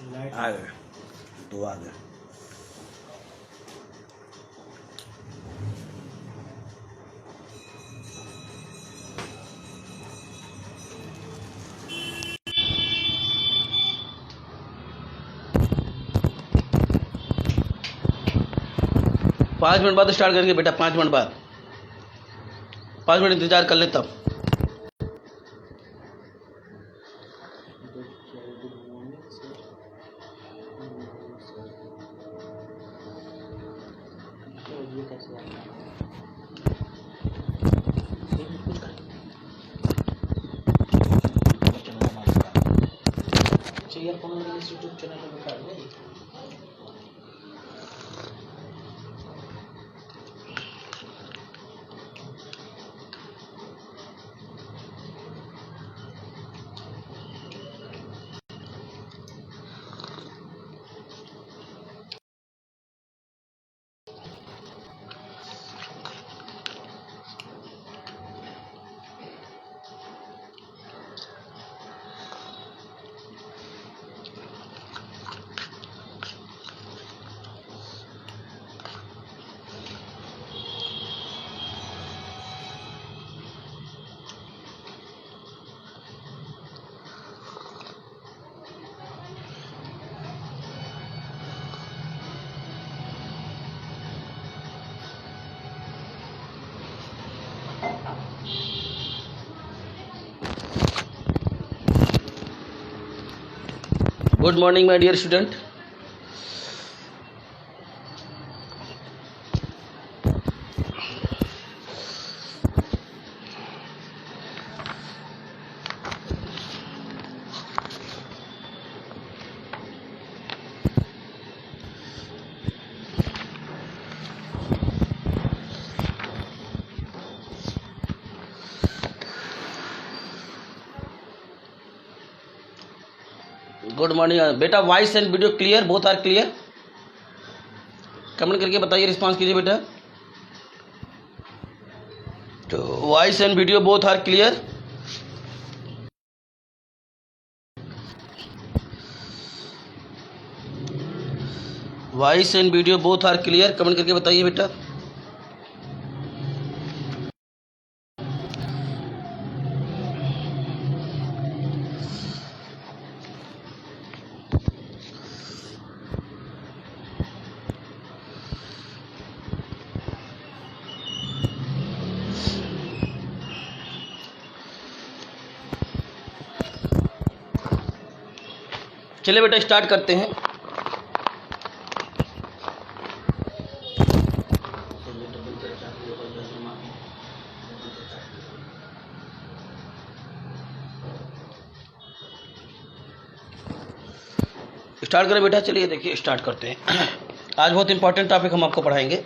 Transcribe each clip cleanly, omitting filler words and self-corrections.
आ गए तो आ गए। पाँच मिनट बाद स्टार्ट करेंगे बेटा, 5 मिनट बाद, 5 मिनट इंतजार कर ले तब। यूट्यूब चैनल पर बता दो। Good morning my dear student. Good morning बेटा। Voice and video clear, both are clear? Comment करके बताइए, रिस्पांस कीजिए बेटा। तो voice and video both are clear? Voice and video both are clear, comment करके बताइए बेटा। चलिए बेटा स्टार्ट करते हैं। स्टार्ट करें बेटा, चलिए देखिए स्टार्ट करते हैं। आज बहुत इंपॉर्टेंट टॉपिक हम आपको पढ़ाएंगे।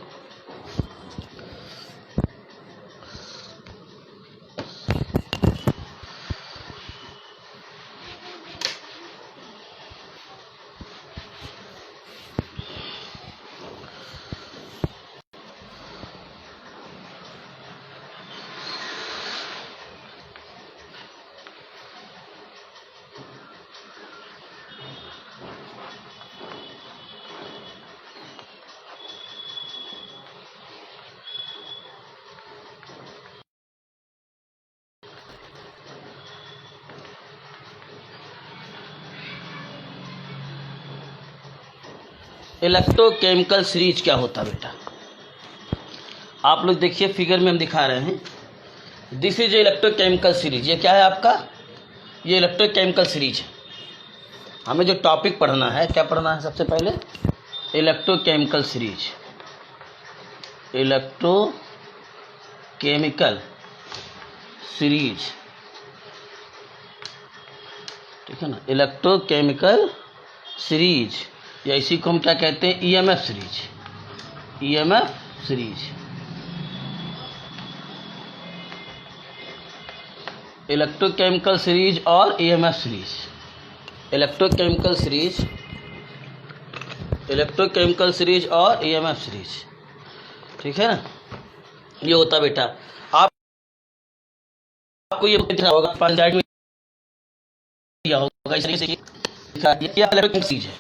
इलेक्ट्रोकेमिकल सीरीज क्या होता है बेटा? आप लोग देखिए, फिगर में हम दिखा रहे हैं। This is electrochemical series. ये क्या है आपका? ये इलेक्ट्रोकेमिकल सीरीज है। हमें जो टॉपिक पढ़ना है, क्या पढ़ना है सबसे पहले? Electrochemical series. इलेक्ट्रोकेमिकल सीरीज, ठीक है ना? इलेक्ट्रोकेमिकल सीरीज, या इसी को हम क्या कहते हैं? EMF series. EMF series, electrochemical series और EMF series. Electrochemical series, electrochemical series और ईएमएफ सीरीज, ठीक है ना? ये होता बेटा। आपको ये दिख रहा होगा, पंचायत में दिया होगा इस तरीके से। इलेक्ट्रोकेमिकल सीरीज है।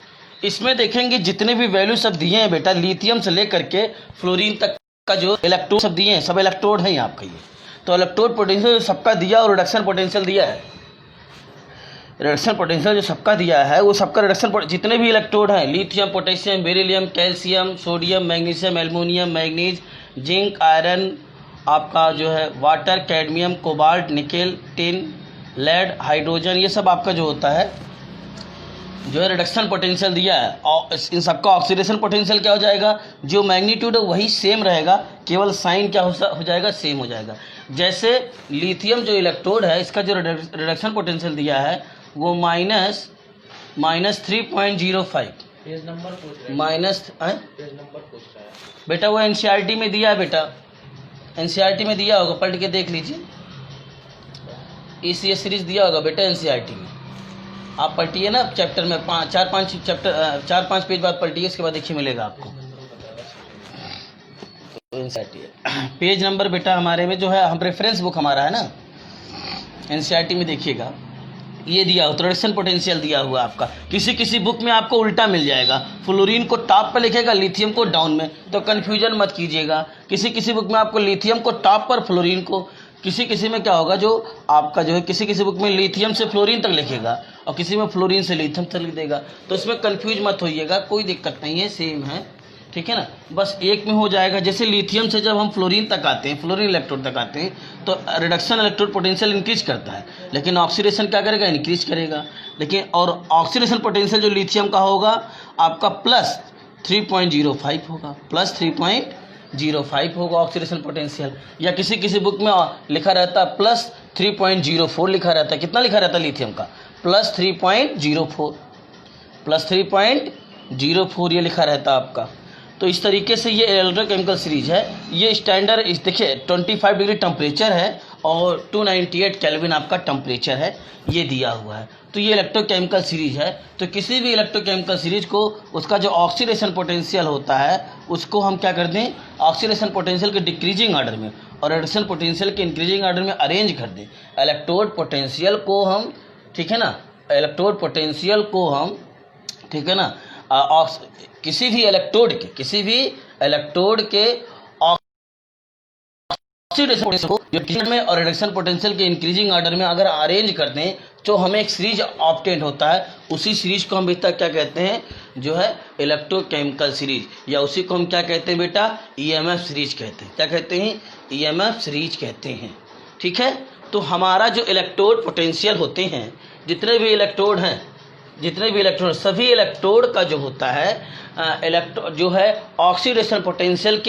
इसमें देखेंगे जितने भी वैल्यू सब दिए हैं बेटा, लिथियम से लेकर के फ्लोरीन तक का जो इलेक्ट्रोड सब दिए हैं, सब इलेक्ट्रोड हैं आपका ये। तो इलेक्ट्रोड पोटेंशियल सबका दिया और रिडक्शन पोटेंशियल दिया है। रिडक्शन पोटेंशियल जो सबका दिया है वो सबका रिडक्शन, जितने भी इलेक्ट्रोड हैं, lithium, potassium, beryllium, calcium, sodium, magnesium, aluminium, manganese, zinc, iron, आपका जो है water, cadmium, cobalt, nickel, tin, lead, hydrogen, ये सब आपका जो होता है जो है रिडक्शन पोटेंशियल दिया है। और इन सबका ऑक्सीडेशन पोटेंशियल क्या हो जाएगा, जो मैग्नीट्यूड है वही सेम रहेगा, केवल साइन क्या हो जाएगा, सेम हो जाएगा। जैसे लिथियम जो इलेक्ट्रोड है इसका जो रिडक्शन पोटेंशियल दिया है वो -3.05 बेटा, वो एनसीईआरटी में दिया है बेटा, एनसीईआरटी में दिया होगा, पढ़ के देख लीजिए। ईसीएस सीरीज दिया होगा बेटा एनसीईआरटी में, आप पलटिए ना चैप्टर में, 4-5 पेज बाद पलटिए, इसके बाद देखिए मिलेगा आपको पेज नंबर बेटा। हमारे में जो है हम रेफरेंस बुक हमारा है ना एनसीईआरटी में, देखिएगा ये दिया हो, रिडक्शन पोटेंशियल दिया हुआ आपका। किसी किसी बुक में आपको उल्टा मिल जाएगा, फ्लोरीन को टॉप पर लिखेगा, लिथियम को डाउन में, तो कन्फ्यूजन मत कीजिएगा। किसी किसी बुक में आपको लिथियम को टॉप पर, फ्लोरीन को, किसी में क्या होगा जो आपका जो है किसी बुक में लिथियम से फ्लोरीन तक लिखेगा और किसी में फ्लोरीन से लिथियम तक लिख देगा। तो इसमें कंफ्यूज मत होइएगा, कोई दिक्कत नहीं है, सेम है, ठीक है ना, बस एक में हो जाएगा। जैसे लिथियम से जब हम फ्लोरीन तक आते हैं, फ्लोरीन इलेक्ट्रोड तक आते हैं, तो रिडक्शन इलेक्ट्रोड पोटेंशियल इंक्रीज करता है, लेकिन ऑक्सीडेशन क्या करेगा, इंक्रीज करेगा। लेकिन और ऑक्सीडेशन पोटेंशियल जो लिथियम का होगा आपका +3.05 होगा, +3.05 होगा ऑक्सीडेशन पोटेंशियल। या किसी बुक में लिखा रहता है +3.04 लिखा रहता है। कितना लिखा रहता है लिथियम का, +3.04 ये लिखा रहता है आपका। तो इस तरीके से ये इलेक्ट्रोकेमिकल सीरीज है। ये स्टैंडर्ड देखिए 25 डिग्री टेम्परेचर है और 298 केल्विन आपका टेम्परेचर है, ये दिया हुआ है। तो ये इलेक्ट्रोकेमिकल सीरीज है। तो किसी भी इलेक्ट्रोकेमिकल सीरीज को उसका जो ऑक्सीडेशन पोटेंशियल होता है उसको हम क्या कर दें, ऑक्सीडेशन पोटेंशियल के डिक्रीजिंग ऑर्डर में और रिडक्शन पोटेंशियल के इंक्रीजिंग ऑर्डर में अरेंज कर दें। इलेक्ट्रोड पोटेंशियल को हम, ठीक है ना, इलेक्ट्रोड पोटेंशियल को हम, ठीक है ना, किसी भी इलेक्ट्रोड के ऑक्सीडेशन पोटेंशियल को डिक्रीजिंग में और रिडक्शन पोटेंशियल के इंक्रीजिंग ऑर्डर में अगर अरेंज कर दें तो हमें एक सीरीज ऑब्टेन होता है। उसी सीरीज को हम बेटा क्या कहते हैं, जो है इलेक्ट्रोकेमिकल सीरीज, या उसी को हम क्या कहते हैं बेटा, ईएमएफ सीरीज कहते हैं। क्या कहते हैं, ईएमएफ सीरीज कहते हैं, ठीक है। तो हमारा जो इलेक्ट्रोड पोटेंशियल होते हैं, जितने भी इलेक्ट्रोड हैं, सभी इलेक्ट्रोड का जो होता है जो है ऑक्सीडेशन पोटेंशियल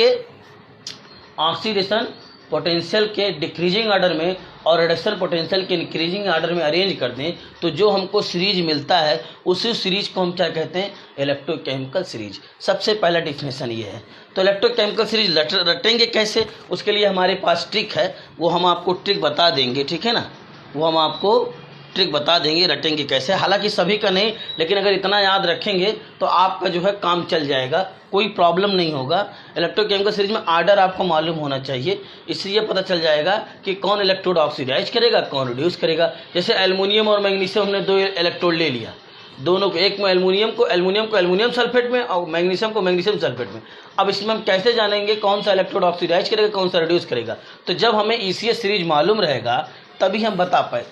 के डिक्रीजिंग ऑर्डर में और रिडक्शन पोटेंशियल के इंक्रीजिंग ऑर्डर में अरेंज कर दें तो जो हमको सीरीज मिलता है उसी सीरीज को हम क्या कहते हैं, इलेक्ट्रोकेमिकल सीरीज। सबसे पहला डिफिनेशन ये है। तो इलेक्ट्रोकेमिकल सीरीज रटेंगे कैसे, उसके लिए हमारे पास ट्रिक है, वो हम आपको ट्रिक बता देंगे, ठीक है ना, वो हम आपको ट्रिक बता देंगे रटेंगे कैसे। हालांकि सभी का नहीं, लेकिन अगर इतना याद रखेंगे तो आपका जो है काम चल जाएगा, कोई प्रॉब्लम नहीं होगा। इलेक्ट्रोकेमिकल सीरीज में आर्डर आपको मालूम होना चाहिए, इसलिए पता चल जाएगा कि कौन इलेक्ट्रोड ऑक्सीडाइज करेगा, कौन रिड्यूस करेगा। जैसे एल्युमिनियम और मैग्नीशियम हमने 2 इलेक्ट्रोड ले लिया, दोनों को, एक में एल्युमिनियम को एल्युमिनियम सल्फेट में और मैग्नीशियम को मैग्नीशियम सल्फेट में। अब इसमें हम कैसे जानेंगे कौन सा इलेक्ट्रोड ऑक्सीडाइज करेगा, कौन सा रिड्यूस करेगा। तो जब हमें ईसीएस सीरीज मालूम रहेगा तभी हम बता पाए।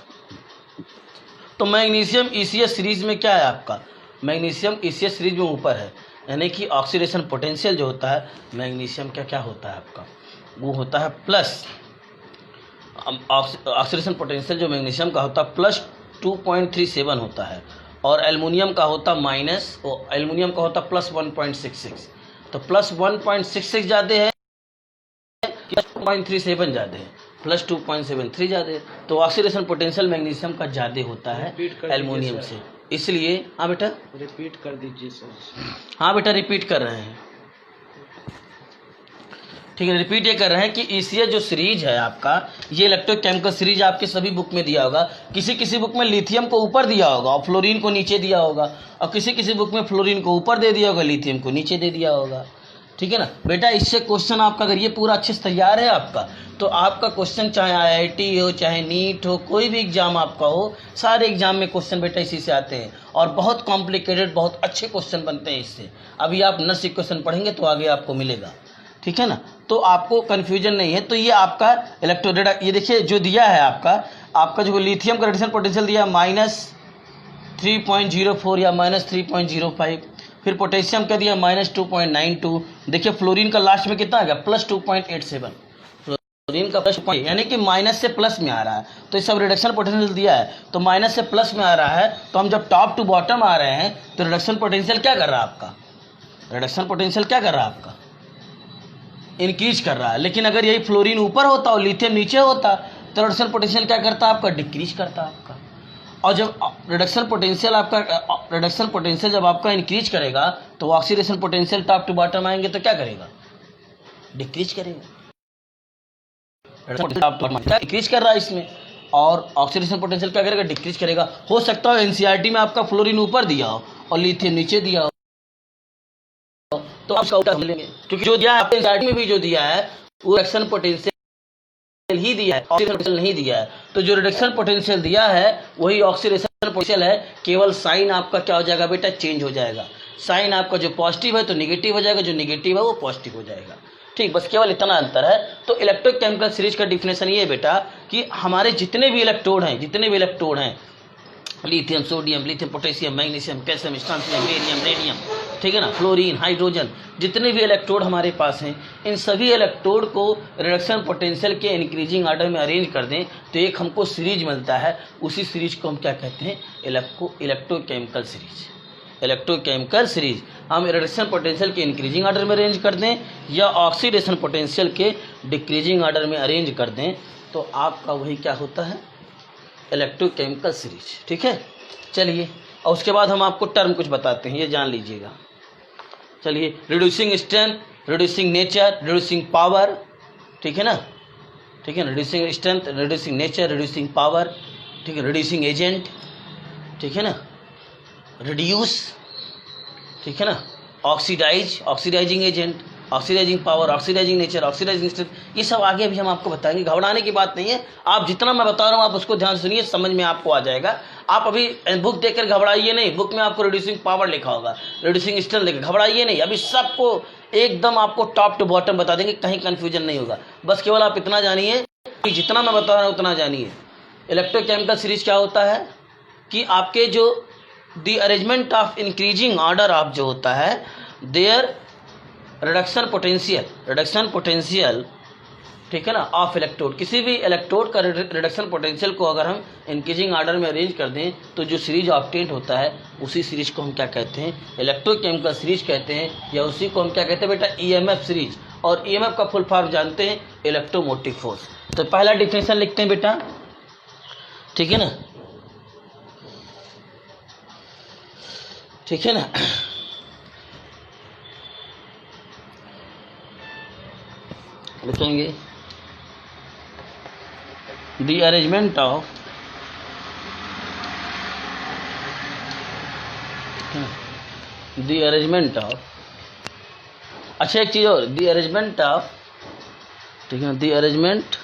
तो मैग्नीशियम ईसीएस सीरीज में क्या है आपका, मैग्नीशियम ईसीएस सीरीज में ऊपर है, यानी कि ऑक्सीडेशन पोटेंशियल जो होता है मैग्नीशियम का क्या होता है आपका, वो होता है प्लस, ऑक्सीडेशन पोटेंशियल जो मैग्नीशियम का होता है +2.37 होता है और एल्युमिनियम का होता +1.66। तो +1.66 ज़्यादा है, +2.37 ज़्यादा है, +2.73 ज़्यादा है। तो ऑक्सीडेशन पोटेंशियल मैग्नीशियम का ज़्यादा होता है एल्युमिनियम से, इसलिए। हाँ बेटा रिपीट कर दीजिए सर। हाँ बेटा रिपीट कर रहे हैं, ठीक है, रिपीट ये कर रहे हैं कि ईसीएस जो सीरीज है आपका, ये इलेक्ट्रोकेमिकल सीरीज आपके सभी बुक में दिया होगा। किसी बुक में लिथियम को ऊपर दिया होगा और फ्लोरीन को नीचे दिया होगा, और किसी बुक में फ्लोरीन को ऊपर दे दिया होगा, लिथियम को नीचे दे दिया होगा, ठीक है ना बेटा। इससे क्वेश्चन आपका अगर ये पूरा अच्छे से तैयार है आपका, तो आपका क्वेश्चन चाहे आईआईटी हो, चाहे नीट हो, कोई भी एग्जाम आपका हो, सारे एग्जाम में क्वेश्चन बेटा इसी से आते हैं। और बहुत कॉम्प्लिकेटेड, बहुत अच्छे क्वेश्चन बनते हैं इससे। अभी आप नर्स इक्वेशन पढ़ेंगे तो आगे आपको मिलेगा, ठीक है ना। तो आपको कन्फ्यूजन नहीं है। तो ये आपका इलेक्ट्रोड, ये देखिए जो दिया है आपका जो लिथियम का रिडक्शन पोटेंशियल दिया -3.04 या -3.05, फिर पोटेशियम का दिया -2.92। देखिए फ्लोरीन का लास्ट में कितना आ गया, +2.87। फ्लोरीन का +2, यानी कि माइनस से प्लस में आ रहा है। तो ये सब रिडक्शन पोटेंशियल दिया है, तो माइनस से प्लस में आ रहा है। तो हम जब टॉप टू बॉटम आ रहे हैं तो रिडक्शन पोटेंशियल क्या कर रहा है आपका, रिडक्शन पोटेंशियल क्या कर रहा है आपका, इंक्रीज कर रहा है। लेकिन अगर यही फ्लोरीन ऊपर होता और लिथियम नीचे होता तो रिडक्शन पोटेंशियल क्या करता आपका, डिक्रीज करता आपका। और जब रिडक्शन पोटेंशियल जब आपका इंक्रीज करेगा तो oxidation potential top to bottom आएंगे तो क्या करेगा, डिक्रीज करेगा। डिक्रीज कर रहा है इसमें, और ऑक्सीडेशन पोटेंशियल क्या करेगा, डिक्रीज करेगा। हो सकता है एनसीईआरटी में आपका फ्लोरीन ऊपर दिया हो और लिथियम नीचे दिया हो, तो आप उसका लेंगे, क्योंकि जो दिया है आपके एनसीईआरटी में भी जो दिया है वो रिडक्शन पोटेंशियल ही दिया है, ऑक्सीडेशन पोटेंशियल नहीं दिया है। तो जो रिडक्शन पोटेंशियल दिया है वही ऑक्सीडेशन पोटेंशियल है। केवल साइन आपका क्या हो जाएगा बेटा, चेंज हो जाएगा। साइन आपका जो पॉजिटिव है तो निगेटिव हो जाएगा, जो निगेटिव है वो पॉजिटिव हो जाएगा। ठीक, बस केवल इतना अंतर है। तो इलेक्ट्रोकेमिकल सीरीज का डिफिनेशन ये है बेटा कि हमारे जितने भी इलेक्ट्रोड हैं, lithium, sodium, lithium, potassium, magnesium, calcium, strontium, barium, radium, ठीक है ना, फ्लोरीन, हाइड्रोजन, जितने भी इलेक्ट्रोड हमारे पास हैं, इन सभी इलेक्ट्रोड को रिडक्शन पोटेंशियल के इंक्रीजिंग ऑर्डर में अरेंज कर दें तो एक हमको सीरीज मिलता है। उसी सीरीज को हम क्या कहते हैं, इलेक्ट्रोकेमिकल सीरीज। इलेक्ट्रोकेमिकल सीरीज हम रिडक्शन पोटेंशियल के इंक्रीजिंग ऑर्डर में अरेंज कर दें या ऑक्सीडेशन पोटेंशियल के डिक्रीजिंग ऑर्डर में अरेंज कर दें तो आपका वही क्या होता है, इलेक्ट्रोकेमिकल सीरीज। ठीक है, चलिए, और उसके बाद हम आपको टर्म कुछ बताते हैं, ये जान लीजिएगा। चलिए, reducing strength, reducing nature, reducing power, ठीक है ना, ठीक है ना, reducing strength, reducing nature, reducing power, ठीक है, रिड्यूसिंग एजेंट, ठीक है ना, रिड्यूस, ठीक है ना, oxidise, oxidising agent, oxidising power, oxidising nature, oxidising strength, ये सब आगे भी हम आपको बताएंगे। घबराने की बात नहीं है, आप जितना मैं बता रहा हूँ आप उसको ध्यान सुनिए, समझ में आपको आ जाएगा। आप अभी बुक देखकर घबराइए नहीं, बुक में आपको रिड्यूसिंग पावर लिखा होगा, रिड्यूसिंग स्ट्रेंथ लिखा, घबराइए नहीं। अभी सबको एकदम आपको टॉप टू बॉटम बता देंगे, कहीं कन्फ्यूजन नहीं होगा। बस केवल आप इतना जानिए, जितना मैं बता रहा हूँ उतना जानिए। इलेक्ट्रोकेमिकल सीरीज क्या होता है कि आपके जो the arrangement of increasing order of जो होता है देयर रिडक्शन पोटेंशियल, ठीक है ना, ऑफ इलेक्ट्रोड, किसी भी इलेक्ट्रोड का रिडक्शन पोटेंशियल को अगर हम इंक्रीजिंग ऑर्डर में अरेंज कर दें तो जो सीरीज ऑब्टेन होता है उसी सीरीज को हम क्या कहते हैं, इलेक्ट्रोकेमिकल सीरीज कहते हैं, या उसी को हम क्या कहते हैं बेटा, ईएमएफ सीरीज। और ईएमएफ का फुल फॉर्म जानते हैं, इलेक्ट्रोमोटिव फोर्स। तो पहला डिफिनेशन लिखते हैं बेटा, ठीक है ना, ठीक है ना, लिखेंगे द अरेंजमेंट ऑफ अच्छा, एक चीज और, द अरेंजमेंट ऑफ, ठीक है, the arrangement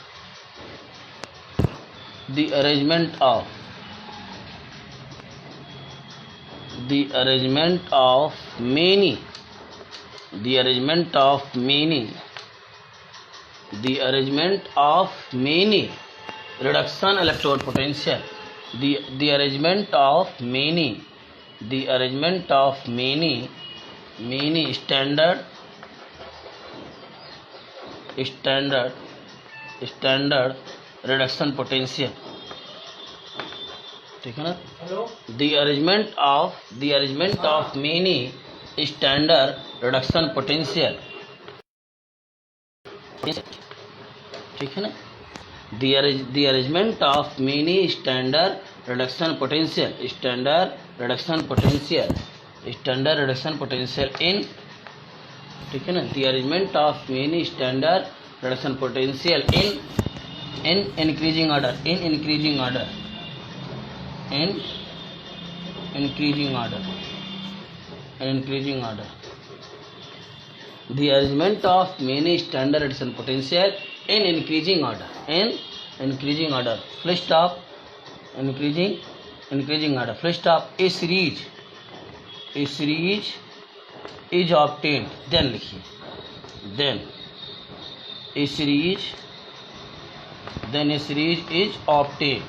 of many reduction electrode potential, the arrangement of many standard reduction potential, ठीक है ना, the arrangement of many standard reduction potential, ठीक है ना, the arrangement of many standard reduction potential in, ठीक है ना, the arrangement of many standard reduction potential in increasing order, the arrangement of many standard reduction potential in increasing order, full stop, increasing increasing order, full stop. A series is obtained, then लिखिए, then a series is obtained,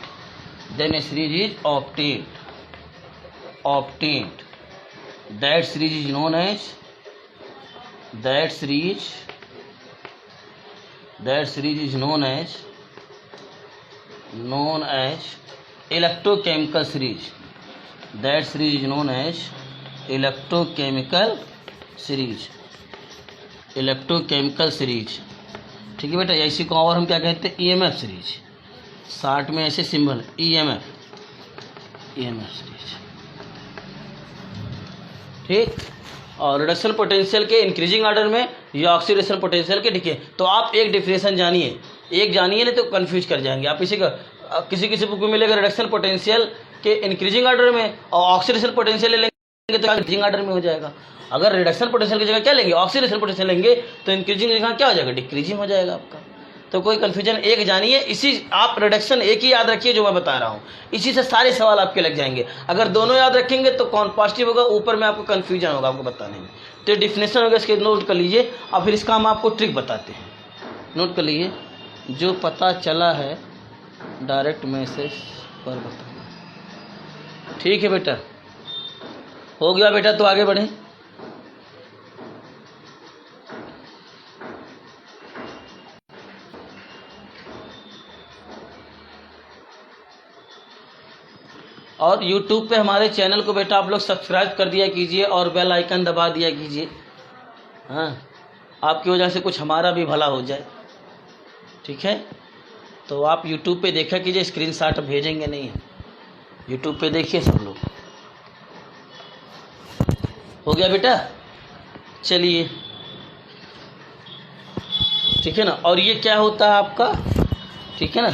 then a series is obtained, that series is known as electrochemical series. That series is known as electrochemical series. ठीक है बेटा, इसी को और हम क्या कहते हैं, ईएमएफ सीरीज, शार्ट में ऐसे सिंबल ईएमएफ सीरीज। ठीक, और रिडक्शन पोटेंशियल के इंक्रीजिंग ऑर्डर में या ऑक्सीडेशन पोटेंशियल के डिके। तो आप एक डिफिनेशन जानिए, नहीं तो कंफ्यूज कर जाएंगे आप। इसी का किसी बुक में मिलेगा रिडक्शन पोटेंशियल के इंक्रीजिंग ऑर्डर में, और ऑक्सीडेशन पोटेंशियल लेंगे तो इंक्रीजिंग ऑर्डर में हो जाएगा। अगर रिडक्शन पोटेंशियल की जगह क्या लेंगे, ऑक्सीडेशन पोटेंशियल लेंगे, तो इंक्रीजिंग की जगह क्या हो जाएगा, डिक्रीजिंग हो जाएगा आपका। तो कोई कन्फ्यूजन एक जानिए, इसी आप रिडक्शन एक ही याद रखिए जो मैं बता रहा हूँ, इसी से सारे सवाल आपके लग जाएंगे। अगर दोनों याद रखेंगे तो कौन पॉजिटिव होगा, ऊपर में आपको कन्फ्यूजन होगा आपको बताने में। तो डिफिनेशन होगा, इसके नोट कर लीजिए, और फिर इसका हम आपको ट्रिक बताते हैं। नोट कर लीजिए, जो पता चला है डायरेक्ट मैसेज पर बताना। ठीक है बेटा, हो गया बेटा, तो आगे बढ़ें। और YouTube पे हमारे चैनल को बेटा आप लोग सब्सक्राइब कर दिया कीजिए और बेल आइकन दबा दिया कीजिए। हाँ, आपकी वजह से कुछ हमारा भी भला हो जाए। ठीक है, तो आप YouTube पे देखा कीजिए, स्क्रीनशॉट भेजेंगे नहीं, YouTube पे देखिए सब लोग। हो गया बेटा, चलिए, ठीक है ना। और ये क्या होता है आपका, ठीक है ना,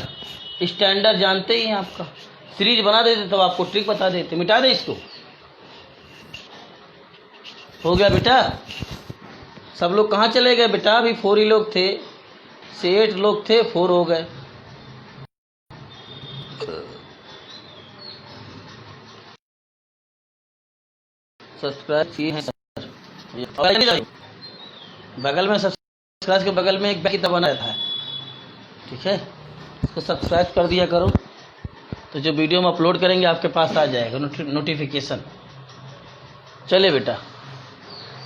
स्टैंडर्ड जानते ही हैं आपका। सीरीज बना देते तब आपको ट्रिक बता देते, मिटा दे इसको। हो गया बेटा, सब लोग कहाँ चले गए बेटा, अभी 4 ही लोग थे, 8 लोग थे, 4 हो गए। सब्सक्राइब किए हैं सर, बगल में सब्सक्राइब के बगल में एक बैक बना रहता है, ठीक है, इसको सब्सक्राइब कर दिया करो, तो जो वीडियो हम अपलोड करेंगे आपके पास आ जाएगा नोटिफिकेशन। चले बेटा,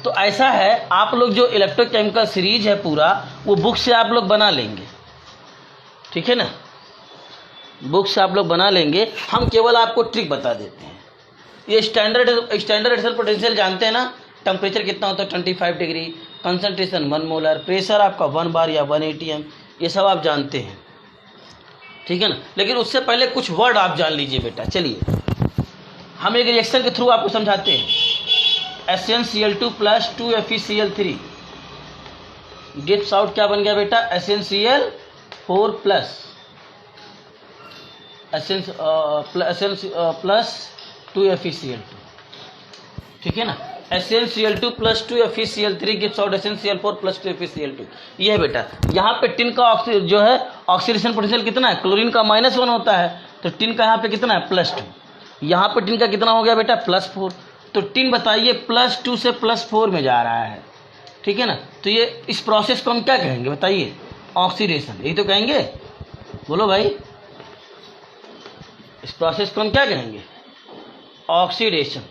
तो ऐसा है, आप लोग जो इलेक्ट्रोकेमिकल सीरीज है पूरा, वो बुक से आप लोग बना लेंगे। ठीक है ना, बुक से आप लोग बना लेंगे, हम केवल आपको ट्रिक बता देते हैं। ये स्टैंडर्ड रिडक्शन पोटेंशियल जानते हैं ना, टेम्परेचर कितना होता है 25 डिग्री, कंसंट्रेशन 1 मोलर, प्रेशर आपका 1 बार या 1 atm, ये सब आप जानते हैं। ठीक है ना, लेकिन उससे पहले कुछ वर्ड आप जान लीजिए बेटा। चलिए, हम एक रिएक्शन के थ्रू आपको समझाते हैं। SnCl2 + 2FeCl3 गिव्स आउट क्या बन गया बेटा, SnCl4 + 2FeCl2। ठीक है ना, SnCl2 + 2FeCl3 gives out SnCl4 + 2FeCl2। ये है बेटा, यहाँ पे टिन का जो है ऑक्सीडेशन पोटेंशियल कितना है, क्लोरीन का -1 होता है, तो टिन का यहाँ पे कितना है, +2। यहाँ पे टिन का कितना हो गया बेटा, +4। तो टिन बताइए +2 से +4 में जा रहा है। ठीक है ना, तो ये इस प्रोसेस को हम क्या कहेंगे बताइए, ऑक्सीडेशन, यही तो कहेंगे, बोलो भाई, इस प्रोसेस को हम क्या कहेंगे, ऑक्सीडेशन।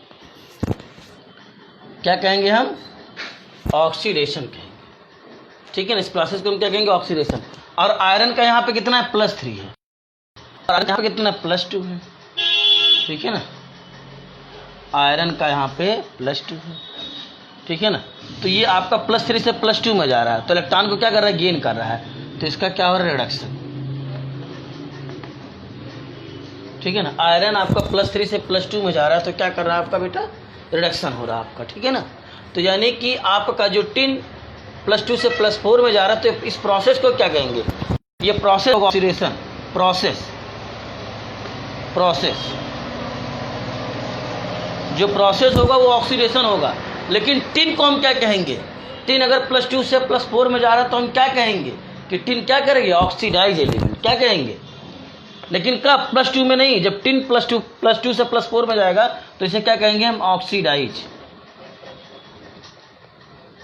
क्या कहेंगे हम, ऑक्सीडेशन कहेंगे। ठीक है ना, इस प्रोसेस को हम क्या कहेंगे, ऑक्सीडेशन। और आयरन का यहाँ पे कितना है, +3 है, और यहाँ पे कितना है, +2 है। ठीक है ना, आयरन का यहाँ पे +2 है। ठीक है ना, तो ये आपका +3 से +2 में जा रहा है, तो इलेक्ट्रॉन को क्या कर रहा है, गेन कर रहा है, तो इसका क्या हो रहा है, रिडक्शन। ठीक है ना, आयरन आपका +3 से +2 में जा रहा है, तो क्या कर रहा है आपका बेटा, रिडक्शन हो रहा है आपका। ठीक है ना, तो यानी कि आपका जो टिन +2 से +4 में जा रहा है, तो इस प्रोसेस को क्या कहेंगे, ये प्रोसेस ऑक्सीडेशन प्रोसेस जो प्रोसेस होगा वो ऑक्सीडेशन होगा। लेकिन टिन को हम क्या कहेंगे, टिन अगर +2 से +4 में जा रहा है तो हम क्या कहेंगे कि टिन क्या करेंगे, ऑक्सीडाइज एलिमेंट। क्या कहेंगे, लेकिन कब? प्लस टू में नहीं, जब टिन प्लस टू से प्लस 4 में जाएगा तो इसे क्या कहेंगे हम? Oxidise.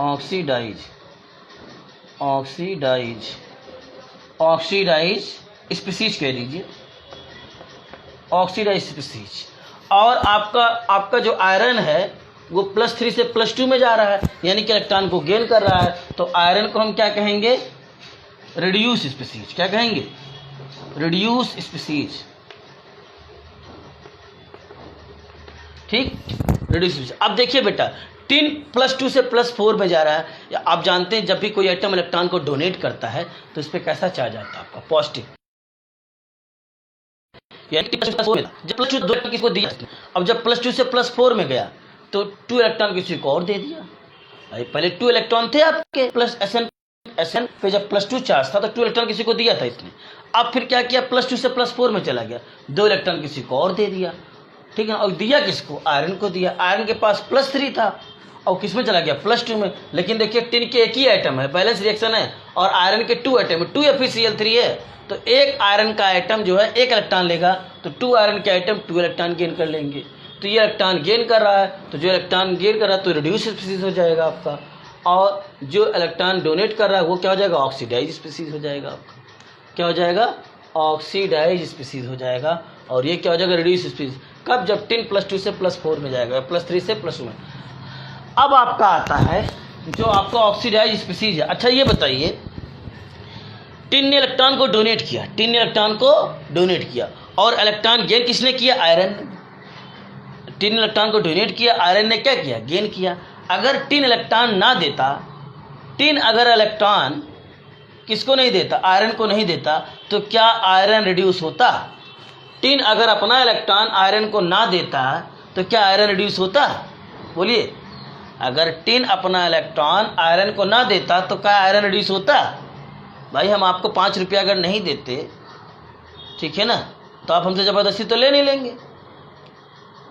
Oxidise oxidise oxidise species कह दीजिए, ऑक्सीडाइज स्पीसीज। और आपका जो आयरन है वो +3 से +2 में जा रहा है, यानी कि इलेक्ट्रॉन को गेन कर रहा है, तो आयरन को हम क्या कहेंगे? Reduce species. क्या कहेंगे? Reduce species. ठीक, रिड्यूस स्पीसीज। अब देखिए बेटा, टिन +2 से +4 में जा रहा है। आप जानते हैं जब भी कोई एटम इलेक्ट्रॉन को डोनेट करता है तो इस पर कैसा चार्ज आता है आपका? पॉजिटिव। यानी +4 में जब +2 2 किसको दिया, अब जब +2 से +4 में गया तो 2 इलेक्ट्रॉन किसी को और दे दिया। भाई पहले 2 इलेक्ट्रॉन थे आपके प्लस SN पे, जब +2 चार्ज था तो 2 इलेक्ट्रॉन किसी को दिया था इसने। अब फिर क्या किया? +2 से +4 में चला गया, 2 इलेक्ट्रॉन किसी को और दे दिया। ठीक है, और दिया किसको? आयरन को दिया। आयरन के पास +3 था और किस में चला गया? +2 में। लेकिन देखिए टिन के एक ही आइटम है, बैलेंस रिएक्शन है, और आयरन के 2 आइटम है, 2FeCl3 है। तो एक आयरन का आइटम जो है 1 इलेक्ट्रॉन लेगा, तो 2 आयरन के आइटम 2 इलेक्ट्रॉन गेन कर लेंगे। तो ये इलेक्ट्रॉन गेन कर रहा है, तो जो इलेक्ट्रॉन गेन कर रहा है तो रिड्यूस स्पीसीज हो जाएगा आपका, और जो इलेक्ट्रॉन डोनेट कर रहा है वो क्या हो जाएगा? ऑक्सीडाइज स्पीसीज हो जाएगा आपका। क्या हो जाएगा? ऑक्सीडाइज स्पीसीज हो जाएगा। और ये क्या हो जाएगा? Reduce species. कब? जब टिन +2 से +4 में जाएगा, +3 से +2 में। अब आपका आता है जो आपका ऑक्सीडाइज स्पीसीज है। अच्छा ये बताइए, टिन ने इलेक्ट्रॉन को डोनेट किया, टिन ने इलेक्ट्रॉन को डोनेट किया, और इलेक्ट्रॉन गेन किसने किया? आयरन। टिन इलेक्ट्रॉन को डोनेट किया, आयरन ने क्या किया? गेन किया। अगर टिन इलेक्ट्रॉन ना देता, टिन अगर इलेक्ट्रॉन किसको नहीं देता? आयरन को नहीं देता, तो क्या आयरन रिड्यूस होता? टिन अगर अपना इलेक्ट्रॉन आयरन को ना देता तो क्या आयरन रिड्यूस होता? बोलिए, अगर टिन अपना इलेक्ट्रॉन आयरन को ना देता तो क्या आयरन रिड्यूस होता? भाई हम आपको 5 रुपया अगर नहीं देते, ठीक है ना, तो आप हमसे ज़बरदस्ती तो ले नहीं लेंगे,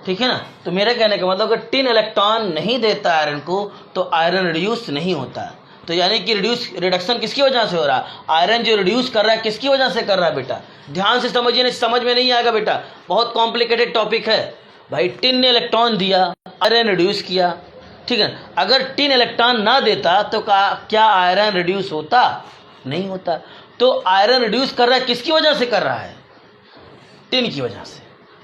ठीक है ना। तो मेरे कहने का मतलब अगर टिन इलेक्ट्रॉन नहीं देता आयरन को तो आयरन रिड्यूस नहीं होता। तो यानी कि रिडक्शन किसकी वजह से हो रहा है? आयरन जो रिड्यूस कर रहा है किसकी वजह से कर रहा है बेटा? ध्यान से समझिए, नहीं समझ में नहीं आएगा बेटा, बहुत कॉम्प्लिकेटेड टॉपिक है। भाई टिन ने इलेक्ट्रॉन दिया, आयरन रिड्यूस किया, ठीक है। अगर टिन इलेक्ट्रॉन ना देता तो क्या आयरन रिड्यूस होता? नहीं होता। तो आयरन रिड्यूस कर रहा है किसकी वजह से कर रहा है? टिन की वजह से।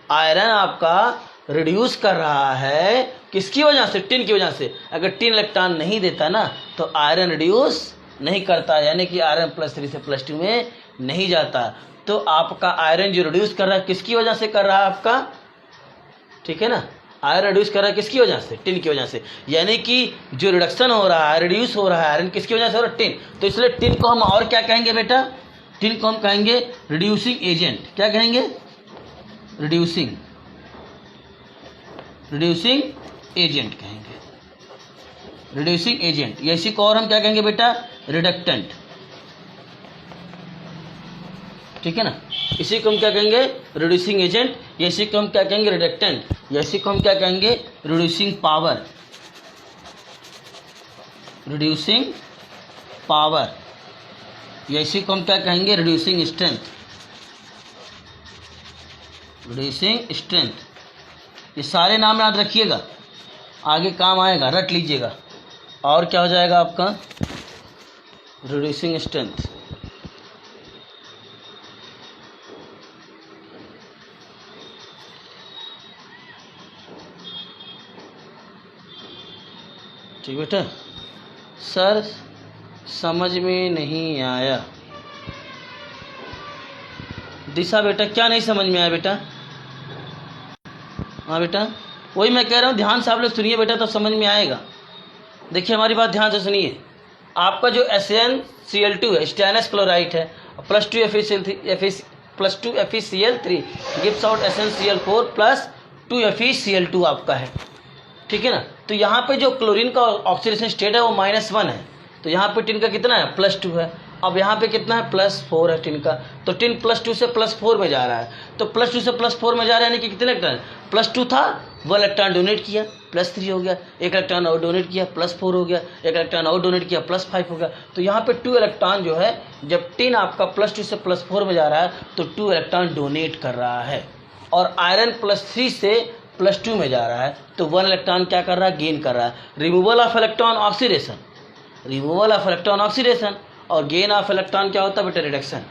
आयरन आपका रिड्यूस कर रहा है किसकी वजह से? टिन की वजह से। अगर टिन इलेक्ट्रॉन नहीं देता ना तो आयरन रिड्यूस नहीं करता, यानी कि आयरन +3 से +2 में नहीं जाता। तो आपका आयरन जो रिड्यूस कर रहा है किसकी वजह से कर रहा है आपका? ठीक है ना, आयरन रिड्यूस कर रहा है किसकी वजह से? टिन की वजह से। यानी कि जो रिडक्शन हो रहा है, रिड्यूस हो रहा है आयरन किसकी वजह से हो रहा है? टिन। तो इसलिए टिन को हम और क्या कहेंगे बेटा? टिन को हम कहेंगे रिड्यूसिंग एजेंट। क्या कहेंगे? रिड्यूसिंग एजेंट कहेंगे, रिड्यूसिंग एजेंट। या इसी को और हम क्या कहेंगे बेटा? रिडक्टेंट। ठीक है ना, इसी को हम क्या कहेंगे? Reducing agent. या इसी को हम क्या कहेंगे? रिडक्टेंट। या इसी को हम क्या कहेंगे? Reducing power. Reducing power. या इसी को हम क्या कहेंगे? Reducing strength. Reducing strength. ये सारे नाम याद रखिएगा, आगे काम आएगा, रट लीजिएगा। और क्या हो जाएगा आपका? Reducing strength. ठीक बेटा। सर समझ में नहीं आया। दिशा बेटा क्या नहीं समझ में आया बेटा? हाँ बेटा, वही मैं कह रहा हूँ, ध्यान से आप लोग सुनिए बेटा, तो समझ में आएगा। देखिए हमारी बात ध्यान से सुनिए। आपका जो SnCl2 है, स्टेनस क्लोराइड है, +2 FeCl3 gives out SnCl4 +2 FeCl2 आपका है, ठीक है ना। तो यहाँ पे जो क्लोरीन का ऑक्सीडेशन स्टेट है वो -1 है, तो यहाँ पे टिन का कितना है? +2 है। अब यहाँ पे कितना है? +4 है टिन का। तो टिन +2 से +4 में जा रहा है, तो +2 से +4 में जा रहा है, यानी कि कितने इलेक्ट्रॉन? +2 था, 1 इलेक्ट्रॉन डोनेट किया +3 हो गया, 1 इलेक्ट्रॉन और डोनेट किया +4 हो गया, 1 इलेक्ट्रॉन और डोनेट किया +5 हो गया। तो यहाँ पे 2 इलेक्ट्रॉन जो है, जब टिन आपका +2 से +4 में जा रहा है तो 2 इलेक्ट्रॉन डोनेट कर रहा है, और आयरन +3 से +2 में जा रहा है तो 1 इलेक्ट्रॉन क्या कर रहा है, गेन कर रहा है। Removal of electron oxidation, removal of electron oxidation, और गेन ऑफ इलेक्ट्रॉन क्या होता है बेटा, reduction.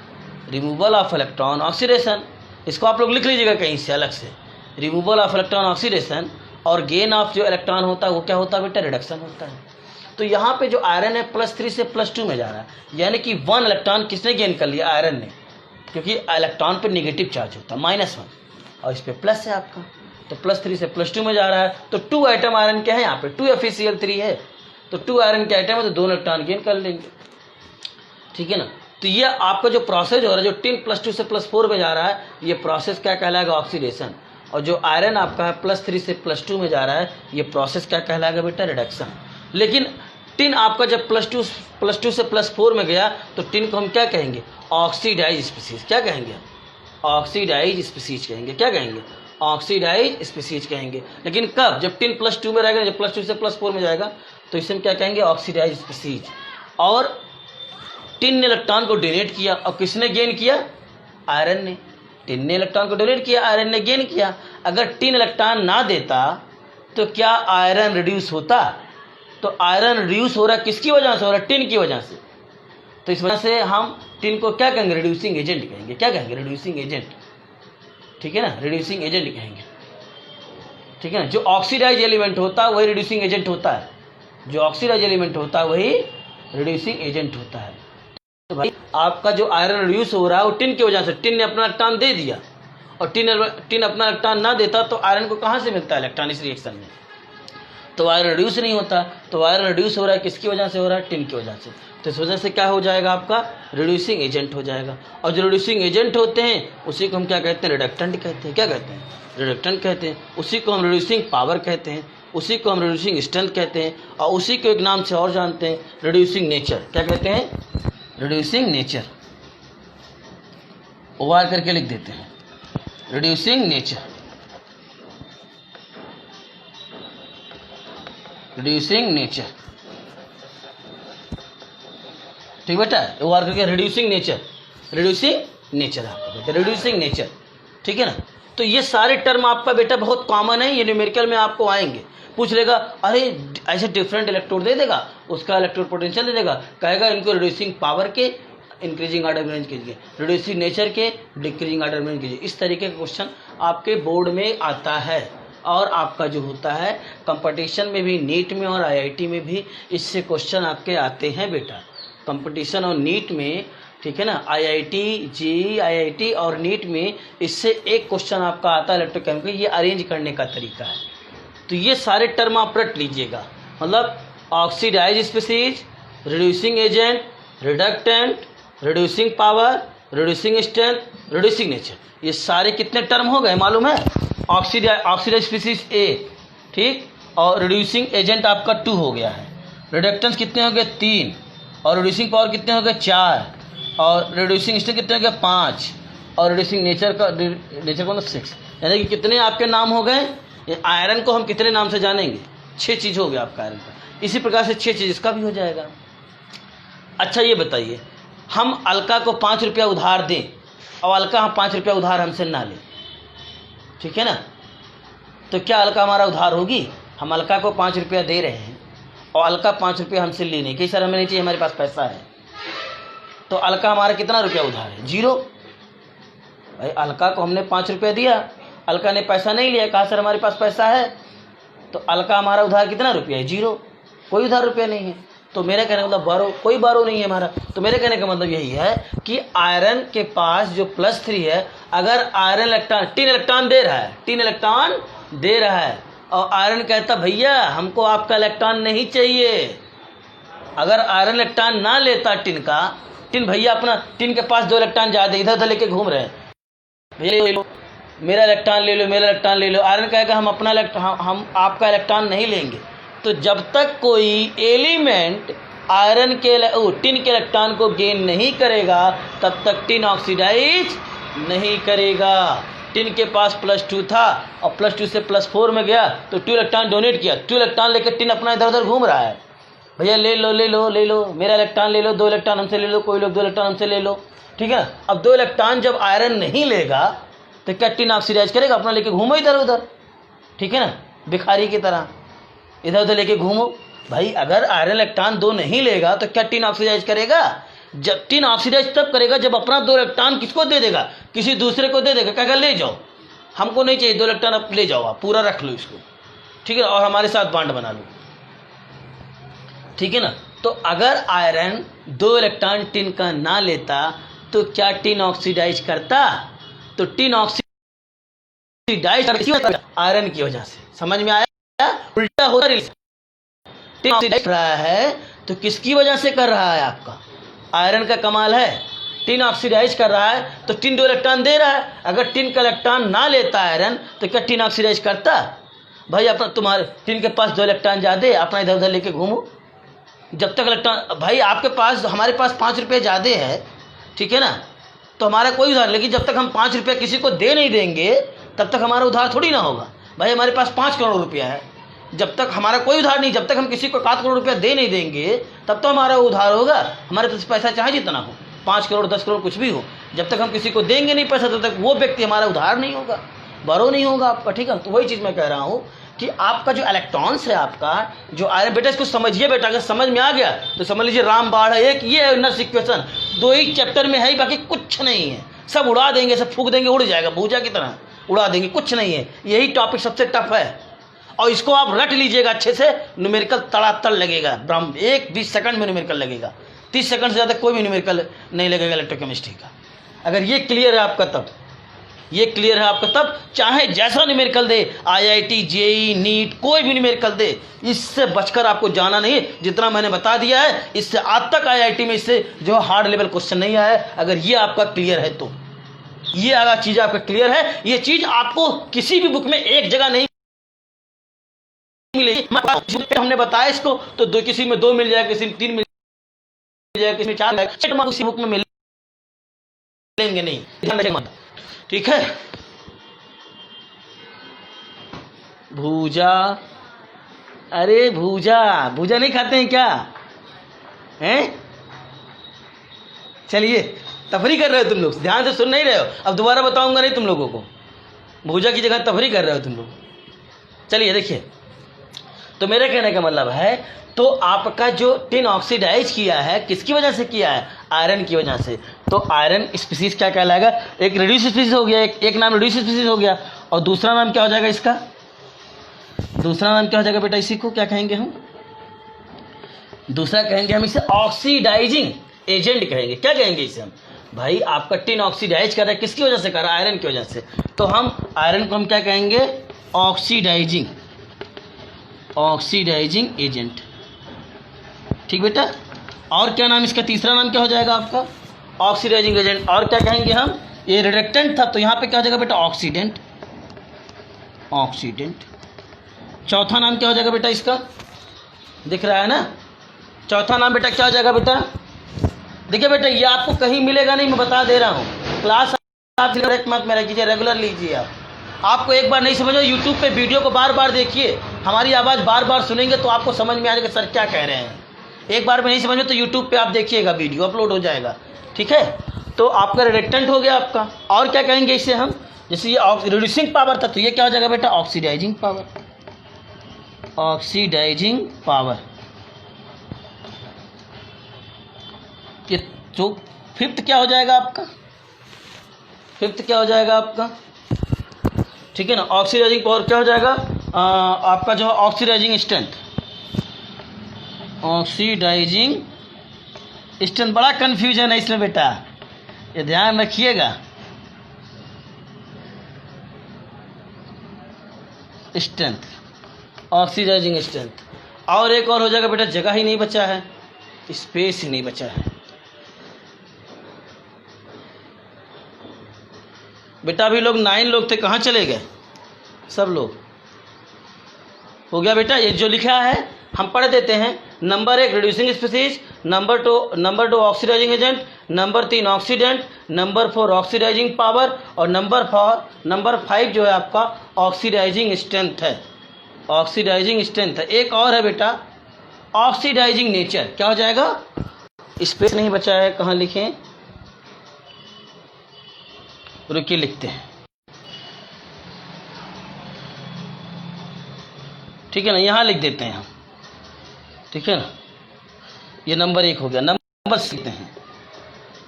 Removal of electron oxidation, इसको आप लोग लिख लीजिएगा कहीं से अलग से, रिमूवल ऑफ इलेक्ट्रॉन ऑक्सीडेशन, और गेन ऑफ जो इलेक्ट्रॉन होता है वो क्या होता है बेटा, रिडक्शन होता है। तो यहाँ पे जो आयरन है +3 से +2 में जा रहा है, यानी कि 1 इलेक्ट्रॉन किसने गेन कर लिया, आयरन ने, क्योंकि इलेक्ट्रॉन पे नेगेटिव चार्ज होता है -1 और इस पे प्लस है आपका, तो +3 से +2 में जा रहा है। तो 2 आइटम आयरन के हैं यहाँ पे, 2 FeCl3 है, तो 2 आयरन के आइटम है तो 2 इलेक्ट्रॉन गेन कर लेंगे, ठीक है ना। तो ये आपका जो प्रोसेस हो रहा है, जो टिन +2 से +4 में जा रहा है, ये प्रोसेस क्या कहलाएगा, ऑक्सीडेशन। और जो आयरन आपका है +3 से +2 में जा रहा है, ये प्रोसेस क्या कहलाएगा बेटा, रिडक्शन। लेकिन टिन आपका जब +2 से +4 में गया तो टिन को हम क्या कहेंगे, ऑक्सीडाइज स्पीसीज। क्या कहेंगे, ऑक्सीडाइज स्पीसीज कहेंगे। क्या कहेंगे, ऑक्सीडाइज स्पीसीज कहेंगे। लेकिन कब, जब टिन +2 में रहेगा, जब +2 से +4 में जाएगा तो इसे हम क्या कहेंगे, ऑक्सीडाइज स्पीसीज। और टिन ने इलेक्ट्रॉन को डोनेट किया, और किसने गेन किया, आयरन ने। टिन ने इलेक्ट्रॉन को डोनेट किया, आयरन ने गेन किया। अगर टिन इलेक्ट्रॉन ना देता तो क्या आयरन रिड्यूस होता, तो आयरन रिड्यूस हो रहा है किसकी वजह से हो रहा है, टिन की वजह से। तो इस वजह से हम टिन को क्या कहेंगे, रिड्यूसिंग एजेंट कहेंगे। क्या कहेंगे, रिड्यूसिंग एजेंट, ठीक है ना, रिड्यूसिंग एजेंट कहेंगे, ठीक है ना। जो ऑक्सीडाइज एलिमेंट होता है वही रिड्यूसिंग एजेंट होता है, जो ऑक्सीडाइज एलिमेंट होता है वही रिड्यूसिंग एजेंट होता है। तो भाई आपका जो आयरन रिड्यूस हो रहा है वो टिन की वजह से, टिन ने अपना इलेक्ट्रॉन दे दिया, और टिन अपना इलेक्ट्रॉन ना देता तो आयरन को कहाँ से मिलता है इलेक्ट्रॉन इस रिएक्शन में, तो आयरन रिड्यूस नहीं होता। तो आयरन रिड्यूस हो रहा है किसकी वजह से हो रहा है, टिन की वजह से। तो इस वजह से क्या हो जाएगा, आपका रिड्यूसिंग एजेंट हो जाएगा। और जो रिड्यूसिंग एजेंट होते हैं उसी को हम क्या कहते हैं, रिडक्टेंट कहते हैं। क्या कहते हैं, रिडक्टेंट कहते हैं। उसी को हम रिड्यूसिंग पावर कहते हैं, उसी को हम रिड्यूसिंग स्ट्रेंथ कहते हैं, और उसी को एक नाम से और जानते हैं, रिड्यूसिंग नेचर। क्या कहते हैं, रिड्यूसिंग नेचर। ओआर करके लिख देते हैं, रिड्यूसिंग नेचर, रिड्यूसिंग नेचर, ठीक बेटा, ओआर करके रिड्यूसिंग नेचर, रिड्यूसिंग नेचर आपका बेटा, रिड्यूसिंग नेचर, ठीक है ना। तो ये सारे टर्म आपका बेटा बहुत कॉमन है, ये न्यूमेरिकल में आपको आएंगे। पूछ लेगा, अरे ऐसे डिफरेंट इलेक्ट्रोड दे देगा, उसका इलेक्ट्रोड पोटेंशियल दे देगा, कहेगा इनको रिड्यूसिंग पावर के इंक्रीजिंग ऑर्डर में अरेंज कीजिए, रिड्यूसिंग नेचर के डिक्रीजिंग ऑर्डर में अरेंज कीजिए। इस तरीके का क्वेश्चन आपके बोर्ड में आता है। और आपका जो होता है कंपटीशन में भी, नीट में और IIT में भी इससे क्वेश्चन आपके आते हैं बेटा। कंपटीशन और नीट में, ठीक है ना, IIT, JEE, IIT और नीट में इससे एक क्वेश्चन आपका आता है इलेक्ट्रोकेमिकल, ये अरेंज करने का तरीका है। तो ये सारे टर्म आप रट लीजिएगा, मतलब oxidise species, reducing agent, reductant, reducing power, reducing strength, reducing nature, ये सारे कितने टर्म हो गए मालूम है। ऑक्सीडाइज स्पीसीज A, ठीक, और रिड्यूसिंग एजेंट आपका 2 हो गया है, रिडक्टेंस कितने हो गए 3, और रिड्यूसिंग पावर कितने हो गए 4, और रिड्यूसिंग स्ट्रेंथ कितने हो गए 5, और रिड्यूसिंग नेचर का 6। यानी कि कितने आपके नाम हो गए। आयरन को हम कितने नाम से जानेंगे, 6 चीज़ हो गया आपका आयरन का। इसी प्रकार से 6 चीज़ इसका भी हो जाएगा। अच्छा ये बताइए, हम अलका को 5 रुपया उधार दें और अलका हम 5 रुपया उधार हमसे ना लें, ठीक है ना, तो क्या अलका हमारा उधार होगी। हम अलका को 5 रुपया दे रहे हैं और अलका 5 रुपया हमसे लेने की, सर हमें नहीं चाहिए, हमारे पास पैसा है, तो अलका हमारा कितना रुपया उधार है, 0। भाई अलका को हमने 5 रुपया दिया, अलका ने पैसा नहीं लिया, कहा सर हमारे पास पैसा है, तो अलका हमारा उधार कितना रुपया है, 0, कोई उधार रुपया नहीं है। तो मेरा कहने का मतलब बारो, कोई बारो नहीं है हमारा। तो मेरे कहने का मतलब यही है कि आयरन के पास जो +3 है, अगर आयरन इलेक्ट्रॉन 3 इलेक्ट्रॉन दे रहा है, 3 इलेक्ट्रॉन दे रहा है, और आयरन कहता भैया हमको आपका इलेक्ट्रॉन नहीं चाहिए। अगर आयरन इलेक्ट्रॉन ना लेता टिन का, टिन भैया अपना, टिन के पास 2 इलेक्ट्रॉन ज़्यादा इधर उधर लेके घूम रहे हैं, भैया ले लो मेरा इलेक्ट्रॉन, ले लो मेरा इलेक्ट्रॉन ले लो। आयरन कहेगा हम अपना हम आपका इलेक्ट्रॉन नहीं लेंगे। तो जब तक कोई एलिमेंट आयरन के टिन के इलेक्ट्रॉन को गेन नहीं करेगा, तब तक टिन ऑक्सीडाइज नहीं करेगा। टिन के पास +2 था और +2 से +4 में गया तो 2 इलेक्ट्रॉन डोनेट किया। 2 इलेक्ट्रॉन लेकर टिन अपना इधर उधर घूम रहा है, भैया ले लो ले लो ले लो, मेरा इलेक्ट्रॉन ले लो, 2 इलेक्ट्रॉन हमसे ले लो, कोई लोग 2 इलेक्ट्रॉन हमसे ले लो, ठीक है। अब 2 इलेक्ट्रॉन जब आयरन नहीं लेगा तो क्या टिन ऑक्सीडाइज करेगा? अपना लेके घूमो इधर उधर, ठीक है ना, भिखारी की तरह इधर उधर लेके घूमो। भाई अगर आयरन इलेक्ट्रॉन 2 नहीं लेगा तो क्या टिन ऑक्सीडाइज करेगा? जब टिन ऑक्सीडाइज तब करेगा जब अपना 2 इलेक्ट्रॉन किसको दे देगा? किसी दूसरे को दे देगा, कहेगा ले जाओ, हमको नहीं चाहिए 2 इलेक्ट्रॉन, अब ले जाओ, आप पूरा रख लो इसको, ठीक है, और हमारे साथ बॉन्ड बना लो, ठीक है ना। तो अगर आयरन 2 इलेक्ट्रॉन टिन का ना लेता तो क्या टिन ऑक्सीडाइज करता? तो टिन ऑक्सीडाइज आयरन की वजह से, समझ में आया? उल्टा होता टिन ऑक्सीडाइज कर रहा है तो किसकी वजह से कर रहा है? आपका आयरन का कमाल है, टिन ऑक्सीडाइज कर रहा है तो टिन 2 इलेक्ट्रॉन दे रहा है। अगर टिन का इलेक्ट्रॉन ना लेता आयरन तो क्या टिन ऑक्सीडाइज करता? भाई अपना तुम्हारे टिन के पास 2 इलेक्ट्रॉन ज़्यादा, अपना इधर उधर लेके घूमो, जब तक इलेक्ट्रॉन, भाई आपके पास, हमारे पास 5 रुपये ज़्यादा है, ठीक है ना, तो हमारा कोई उधार, लेकिन जब तक हम 5 रुपये किसी को दे नहीं देंगे तब तक हमारा उधार थोड़ी ना होगा। भाई हमारे पास 5 करोड़ रुपया है, जब तक हमारा कोई उधार नहीं, जब तक हम किसी को 7 करोड़ रुपया दे नहीं देंगे तब तो हमारा उधार होगा। हमारे पास पैसा चाहे जितना हो, 5 करोड़ 10 करोड़ कुछ भी हो, जब तक हम किसी को देंगे नहीं पैसा तब तक वो व्यक्ति हमारा उधार नहीं होगा, बरो नहीं होगा आपका, ठीक है। तो वही चीज़ मैं कह रहा हूँ कि आपका जो इलेक्ट्रॉन्स है, आपका जो आयरन, बेटा इसको समझिए बेटा, अगर समझ में आ गया तो समझ लीजिए रामबाण है एक, ये नर्स इक्वेशन 2 ही चैप्टर में है, बाकी कुछ नहीं है, सब उड़ा देंगे, सब फूक देंगे, उड़ जाएगा भूजा की तरह उड़ा देंगे, कुछ नहीं है। यही टॉपिक सबसे टफ है और इसको आप रट लीजिएगा अच्छे से, न्यूमेरिकल तड़ातड़ लगेगा, 20 सेकंड में न्यूमेरिकल लगेगा, 30 सेकंड से ज़्यादा कोई भी न्यूमेरिकल नहीं लगेगा इलेक्ट्रोकेमिस्ट्री का। अगर ये क्लियर है आपका तब, ये क्लियर है आपका तब, चाहे जैसा न्यूमेरिकल दे, IIT JEE नीट कोई भी न्यूमेरिकल दे, इससे बचकर आपको जाना नहीं। जितना मैंने बता दिया है इससे आज तक IIT में इससे जो हार्ड लेवल क्वेश्चन नहीं आया है। अगर ये आपका क्लियर है तो, ये अगर चीज़ आपका क्लियर है, ये चीज़ आपको किसी भी बुक में एक जगह नहीं मिलेगी। हमने बताया इसको तो दो, किसी में 2 मिल जाएगा, किसी में 3 मिल जाएगा, किसी में 4 मिल जाएगा, उसी बुक में मिलेंगे नहीं, ठीक है। भूजा, अरे भूजा, भूजा नहीं खाते हैं क्या? हैं? चलिए, तफरी कर रहे हो तुम लोग, ध्यान से सुन नहीं रहे हो, अब दोबारा बताऊंगा नहीं तुम लोगों को, भूजा की जगह तफरी कर रहे हो तुम लोग। चलिए देखिए, तो मेरे कहने का मतलब है, तो आपका जो टिन ऑक्सीडाइज किया है किसकी वजह से किया है? आयरन की वजह से। तो आयरन स्पीसीज क्या कहलाएगा? एक रिड्यूस स्पीसीज हो गया, एक नाम रिड्यूस स्पीसीज हो गया, और दूसरा नाम क्या हो जाएगा इसका? दूसरा नाम क्या हो जाएगा बेटा? इसी को क्या कहेंगे हम? दूसरा कहेंगे हम इसे ऑक्सीडाइजिंग एजेंट कहेंगे। क्या कहेंगे इसे हम? भाई आपका टिन ऑक्सीडाइज कर रहा है, किसकी वजह से कर रहा है? आयरन की वजह से। तो हम आयरन को हम क्या कहेंगे? ऑक्सीडाइजिंग, ऑक्सीडाइजिंग एजेंट, ठीक बेटा। और क्या नाम इसका? तीसरा नाम क्या हो जाएगा आपका? Oxidising agent. और क्या कहेंगे हम? ये रिडक्टेंट था तो यहाँ पे क्या हो जाएगा बेटा? Oxidant, oxidant. चौथा नाम क्या हो जाएगा बेटा इसका? दिख रहा है ना? चौथा नाम बेटा क्या हो जाएगा बेटा? देखिए बेटा, ये आपको कहीं मिलेगा नहीं, मैं बता दे रहा हूँ। क्लास आप मत मेरा कीजिए, रेगुलर लीजिए आप। आपको एक बार नहीं समझो, यूट्यूब पे वीडियो को बार बार देखिए, हमारी आवाज़ बार बार सुनेंगे तो आपको समझ में आ जाएगा सर क्या कह रहे हैं। एक बार में नहीं समझ में तो यूट्यूब पे आप देखिएगा, वीडियो अपलोड हो जाएगा, ठीक है। तो आपका रिडक्टेंट हो गया आपका। और क्या कहेंगे इसे हम? जैसे ये रिड्यूसिंग पावर था तो ये क्या हो जाएगा बेटा? Oxidising power, oxidising power. ये जो फिफ्थ क्या हो जाएगा आपका? फिफ्थ क्या हो जाएगा आपका? ठीक है ना, ऑक्सीडाइजिंग पावर क्या हो जाएगा? आपका जो ऑक्सीडाइजिंग स्ट्रेंथ, ऑक्सीडाइजिंग स्ट्रेंथ। बड़ा कन्फ्यूजन है इसमें बेटा, ये ध्यान रखिएगा। Strength, oxidising strength. और एक और हो जाएगा बेटा, जगह ही नहीं बचा है, स्पेस ही नहीं बचा है बेटा। अभी लोग 9 लोग थे, कहाँ चले गए सब लोग? हो गया बेटा। ये जो लिखा है हम पढ़ देते हैं। Number 1 reducing species, number 2 oxidising agent, number 3 oxidant, number 4 oxidising power, और नंबर 5 जो है आपका ऑक्सीडाइजिंग स्ट्रेंथ है। ऑक्सीडाइजिंग स्ट्रेंथ है। एक और है बेटा ऑक्सीडाइजिंग नेचर। क्या हो जाएगा? स्पेस नहीं बचा है, कहाँ लिखें? रुकिए लिखते हैं, ठीक है ना, यहाँ लिख देते हैं हम, ठीक है ना। ये नंबर 1 हो गया। नंबर 6 लिखते हैं।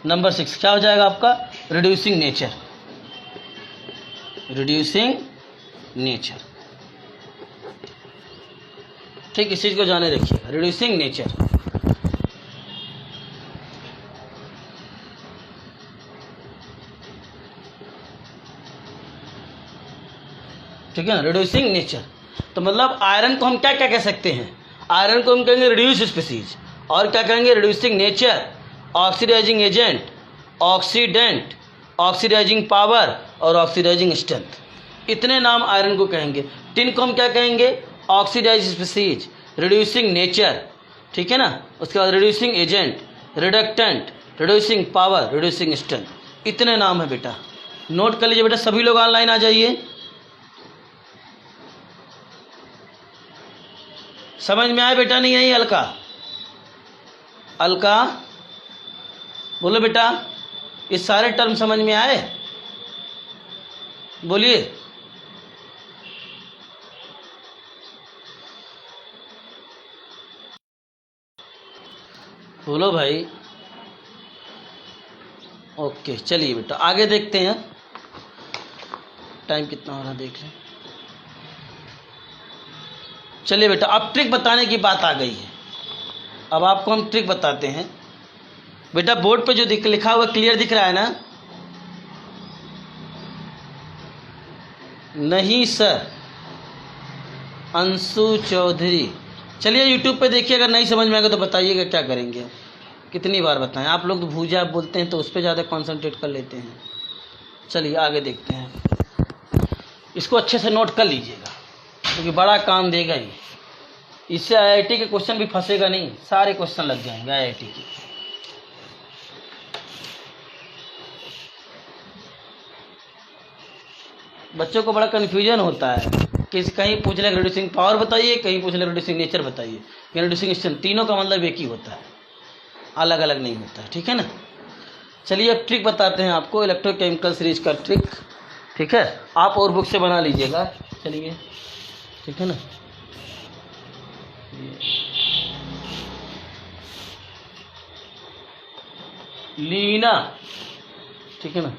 नंबर 6 क्या हो जाएगा आपका? Reducing nature. रिड्यूसिंग नेचर, ठीक, इस चीज को जाने रखिएगा, रिड्यूसिंग नेचर। ठीक है ना, रिड्यूसिंग नेचर। तो मतलब आयरन को हम क्या क्या कह सकते हैं? आयरन को हम कहेंगे रिड्यूस स्पीसीज, और क्या कहेंगे? Reducing nature, oxidising agent, oxidant, oxidising power और ऑक्सीडाइजिंग स्ट्रेंथ। इतने नाम आयरन को कहेंगे। टिन को हम क्या कहेंगे? ऑक्सीडाइज स्पीसीज, रिड्यूसिंग नेचर, ठीक है ना। उसके बाद reducing agent, reductant, reducing power, reducing strength. इतने नाम है बेटा, नोट कर लीजिए बेटा। सभी लोग ऑनलाइन आ जाइए। समझ में आए बेटा? नहीं आई? अलका, अलका बोलो बेटा, ये सारे टर्म समझ में आए? बोलिए। बोलो भाई। ओके, चलिए बेटा आगे देखते हैं। टाइम कितना हो रहा देख लें। चलिए बेटा, अब ट्रिक बताने की बात आ गई है। अब आपको हम ट्रिक बताते हैं। बेटा बोर्ड पे जो लिखा हुआ क्लियर दिख रहा है ना? नहीं सर, अंशु चौधरी। चलिए यूट्यूब पे देखिए, अगर नहीं समझ में आएगा तो बताइएगा, क्या करेंगे। कितनी बार बताएं? आप लोग तो भूजा बोलते हैं तो उस पर ज़्यादा कंसंट्रेट कर लेते हैं। चलिए आगे देखते हैं। इसको अच्छे से नोट कर लीजिएगा, क्योंकि बड़ा काम देगा ही। इससे आईआईटी के क्वेश्चन भी फंसेगा नहीं, सारे क्वेश्चन लग जाएंगे आईआईटी के। बच्चों को बड़ा कन्फ्यूजन होता है, किसी कहीं पूछ ले रिड्यूसिंग पावर बताइए, कहीं पूछ ले रिड्यूसिंग नेचर बताइए, रिड्यूसिंग स्ट्रेंथ। तीनों का मतलब एक ही होता है, अलग अलग नहीं होता है, ठीक है ना। चलिए अब ट्रिक बताते हैं आपको, इलेक्ट्रोकेमिकल सीरीज का ट्रिक, ठीक है। आप और बुक से बना लीजिएगा। चलिए, ठीक है ना। लीना, ठीक है ना,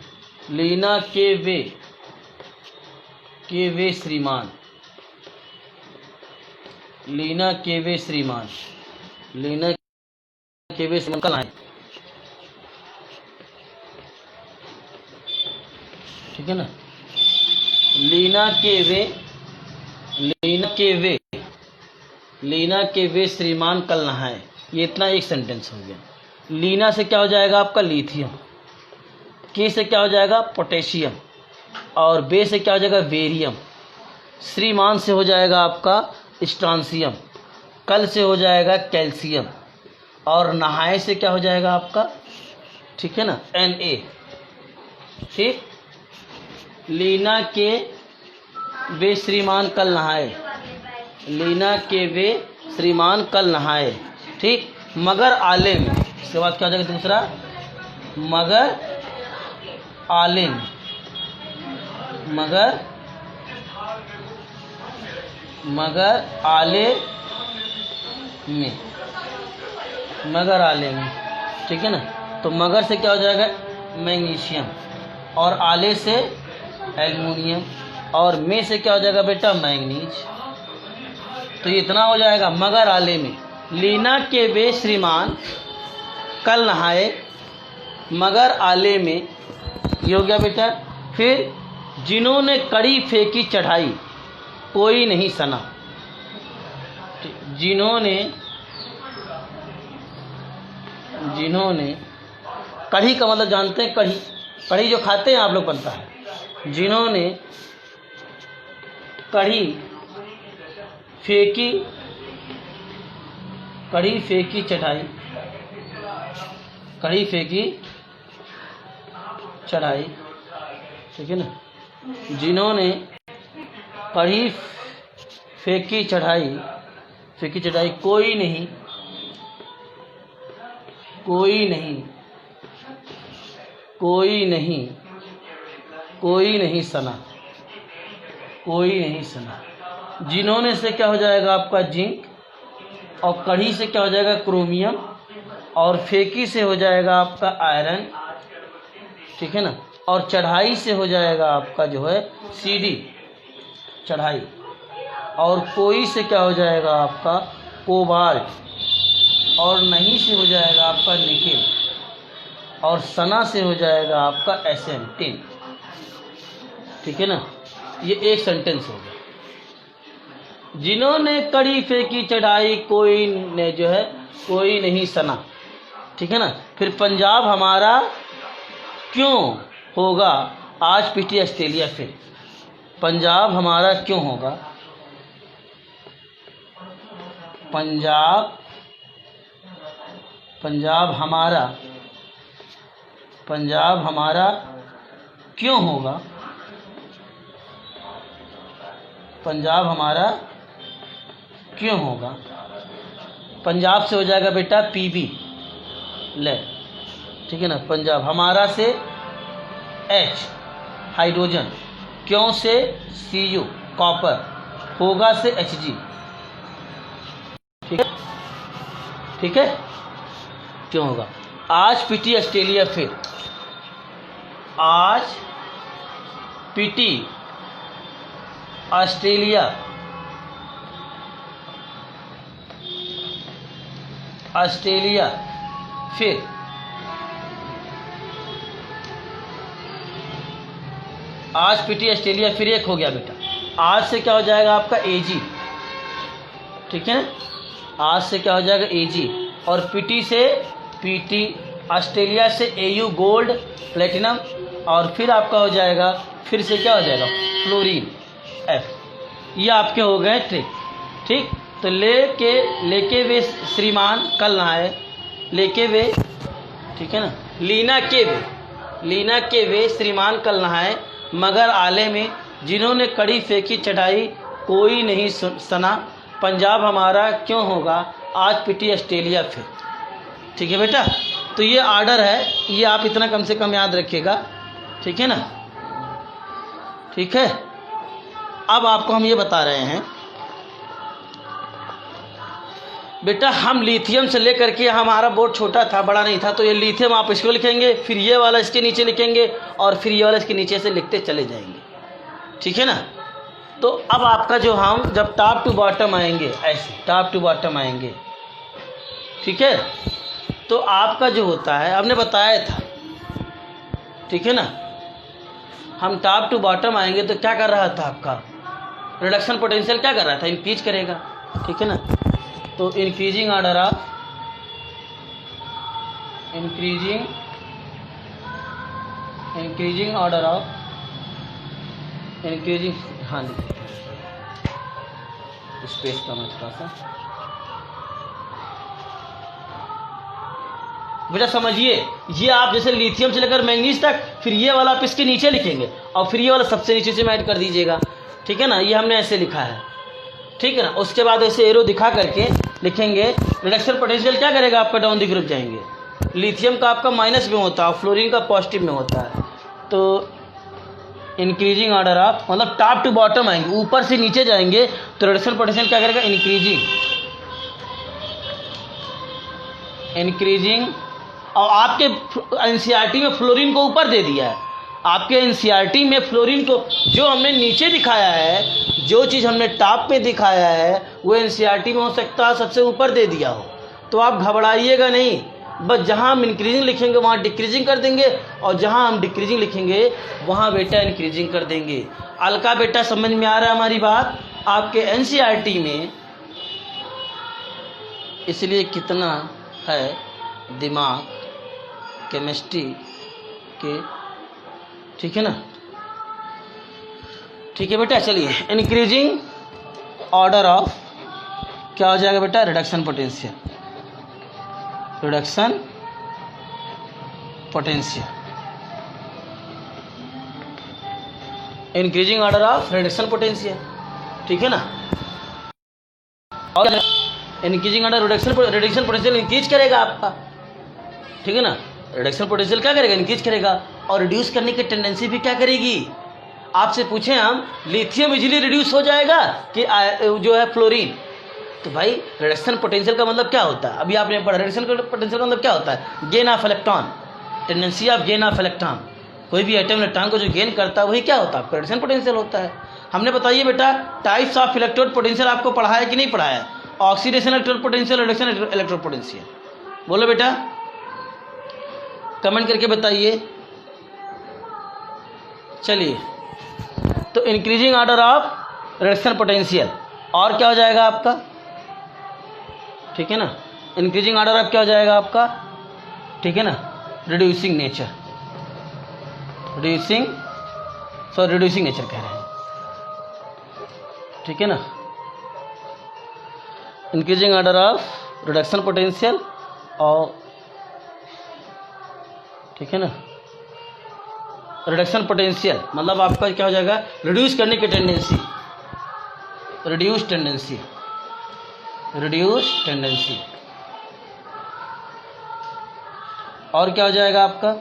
लीना के वे श्रीमान, लीना के वे श्रीमान, लीना के वे श्रीमान कल आए, ठीक है ना। लीना के वे श्रीमान कल नहाए। ये इतना एक सेंटेंस हो गया। लीना से क्या हो जाएगा आपका? लिथियम। के से क्या हो जाएगा? पोटेशियम। और बे से क्या हो जाएगा? बेरियम। श्रीमान से हो जाएगा आपका स्ट्रांसियम। कल से हो जाएगा कैल्शियम। और नहाए से क्या हो जाएगा आपका? ठीक है ना, Na। ठीक, लीना के वे श्रीमान कल नहाए, लीना के वे श्रीमान कल नहाए, ठीक। मगर आले में, इसके बाद क्या हो जाएगा दूसरा? मगर आले में, मगर आले में, मगर आले में, ठीक है ना। तो मगर से क्या हो जाएगा? मैग्नीशियम। और आले से एल्युमिनियम। और में से क्या हो जाएगा बेटा? मैंगनीज। तो इतना हो जाएगा। मगर आले में, लीना के वे श्रीमान कल नहाए, मगर आले में, ये हो गया बेटा। फिर जिन्होंने कड़ी फेंकी चढ़ाई कोई नहीं सना, जिन्होंने कढ़ी का मतलब जानते हैं? कढ़ी जो खाते हैं आप लोग, बनता है। जिन्होंने कढ़ी फेंकी चढ़ाई, ठीक है ना, जिन्होंने कड़ी फेंकी चढ़ाई, कोई नहीं सना। जिन्होंने से क्या हो जाएगा आपका जिंक, और कड़ी से क्या हो जाएगा क्रोमियम, और फेंकी से हो जाएगा आपका आयरन, ठीक है ना, और चढ़ाई से हो जाएगा आपका जो है CD चढ़ाई, और कोई से क्या हो जाएगा आपका कोबाल्ट, और नहीं से हो जाएगा आपका निकेल, और सना से हो जाएगा आपका SM टिन, ठीक है ना। ये एक सेंटेंस हो गया। जिन्होंने कड़ी फेंकी चढ़ाई, कोई ने जो है कोई नहीं सना, ठीक है ना। फिर पंजाब हमारा क्यों होगा आज पीटी ऑस्ट्रेलिया फिर। पंजाब हमारा क्यों होगा, पंजाब हमारा क्यों होगा, पंजाब हमारा क्यों होगा। पंजाब से हो जाएगा बेटा PB ले, ठीक है ना। पंजाब हमारा से H हाइड्रोजन, क्यों से Cu कॉपर, होगा से Hg, ठीक है। क्यों होगा आज पीटी ऑस्ट्रेलिया फिर, आज पीटी ऑस्ट्रेलिया फिर। आज पीटी ऑस्ट्रेलिया फिर एक हो गया बेटा। आज से क्या हो जाएगा आपका AG, ठीक है। आज से क्या हो जाएगा AG, और पीटी से PT, ऑस्ट्रेलिया से AU गोल्ड प्लेटिनम, और फिर आपका हो जाएगा फिर से क्या हो जाएगा फ्लोरीन F। ये आपके हो गए ट्रिक, ठीक। तो लेके वे श्रीमान कल नहाए, लेके वे, ठीक है ना। लीना के वे श्रीमान कल नहाए, मगर आले में जिन्होंने कड़ी फेंकी चढ़ाई, कोई नहीं सना। पंजाब हमारा क्यों होगा आज पीटी ऑस्ट्रेलिया फिर, ठीक है बेटा। तो ये आर्डर है, ये आप इतना कम से कम याद रखिएगा, ठीक है ना, ठीक है। अब आपको हम ये बता रहे हैं बेटा, हम लिथियम से लेकर के, हमारा बोर्ड छोटा था, बड़ा नहीं था, तो ये लिथियम आप इसको लिखेंगे, फिर ये वाला इसके नीचे लिखेंगे, और फिर ये वाला इसके नीचे से लिखते चले जाएंगे, ठीक है ना। तो अब आपका जो हम जब टॉप टू बॉटम आएंगे, ऐसे टॉप टू बॉटम आएंगे, ठीक है। तो आपका जो होता है हमने बताया था, ठीक है ना। हम टॉप टू बॉटम आएंगे तो क्या कर रहा था आपका रिडक्शन पोटेंशियल, क्या कर रहा था इंक्रीज करेगा, ठीक है ना। तो इंक्रीजिंग ऑर्डर ऑफ हाँ स्पेस का मैं थोड़ा सा बेटा समझिए। ये आप जैसे लिथियम से लेकर मैंगनीज तक, फिर ये वाला आप इसके नीचे लिखेंगे, और फिर ये वाला सबसे नीचे से ऐड कर दीजिएगा, ठीक है ना। ये हमने ऐसे लिखा है, ठीक है ना। उसके बाद ऐसे एरो दिखा करके लिखेंगे। रिडक्शन पोटेंशियल क्या करेगा आपका, डाउन द ग्रुप जाएंगे। लिथियम का आपका माइनस में होता है, फ्लोरीन का पॉजिटिव में होता है। तो इंक्रीजिंग ऑर्डर ऑफ मतलब टॉप टू बॉटम आएंगे, ऊपर से नीचे जाएंगे, तो रिडक्शन पोटेंशियल क्या करेगा इंक्रीजिंग। और आपके एनसीईआरटी में फ्लोरीन को ऊपर दे दिया है, आपके एनसीईआरटी में फ्लोरीन को जो हमने नीचे दिखाया है, जो चीज़ हमने टॉप पे दिखाया है, वो एनसीईआरटी में हो सकता है सबसे ऊपर दे दिया हो। तो आप घबराइएगा नहीं, बस जहाँ हम इंक्रीजिंग लिखेंगे वहाँ डिक्रीजिंग कर देंगे, और जहाँ हम डिक्रीजिंग लिखेंगे वहाँ बेटा इंक्रीजिंग कर देंगे। अलका बेटा समझ में आ रहा है हमारी बात आपके एनसीईआरटी में। इसलिए कितना है दिमाग केमिस्ट्री के, ठीक है ना, ठीक है बेटा। चलिए इंक्रीजिंग ऑर्डर ऑफ क्या हो जाएगा बेटा, reduction potential, increasing order of reduction potential, ठीक है ना। और increasing order reduction potential increase करेगा आपका, ठीक है ना। रिडक्शन पोटेंशियल क्या करेगा, इंक्रीज करेगा। और रिड्यूस करने की टेंडेंसी भी क्या करेगी। आपसे पूछें हम लिथियम इजीली रिड्यूस हो जाएगा कि जो है फ्लोरीन, तो भाई रिडक्शन पोटेंशियल का मतलब क्या होता है, अभी आपने पढ़ा। रिडक्शन पोटेंशियल का मतलब क्या होता है, gain of electron, tendency of gain of electron. कोई भी एटम इलेक्ट्रॉन को जो गेन करता है वही क्या होता है, आपका रिडक्शन पोटेंशियल होता है। हमने बताइए बेटा टाइप्स ऑफ इलेक्ट्रोड पोटेंशियल आपको पढ़ा है कि नहीं पढ़ा है, oxidation electrode potential, reduction electrode potential. बोलो बेटा, कमेंट करके बताइए। चलिए, तो increasing order of reduction potential और क्या हो जाएगा आपका, ठीक है ना। इंक्रीजिंग ऑर्डर ऑफ क्या हो जाएगा आपका, ठीक है ना, रिड्यूसिंग नेचर, रिड्यूसिंग नेचर कह रहे हैं, ठीक है ना। Increasing order of reduction potential और, ठीक है ना, रिडक्शन पोटेंशियल मतलब आपका क्या हो जाएगा, रिड्यूस करने की tendency, reduce tendency, reduce tendency. और क्या हो जाएगा आपका,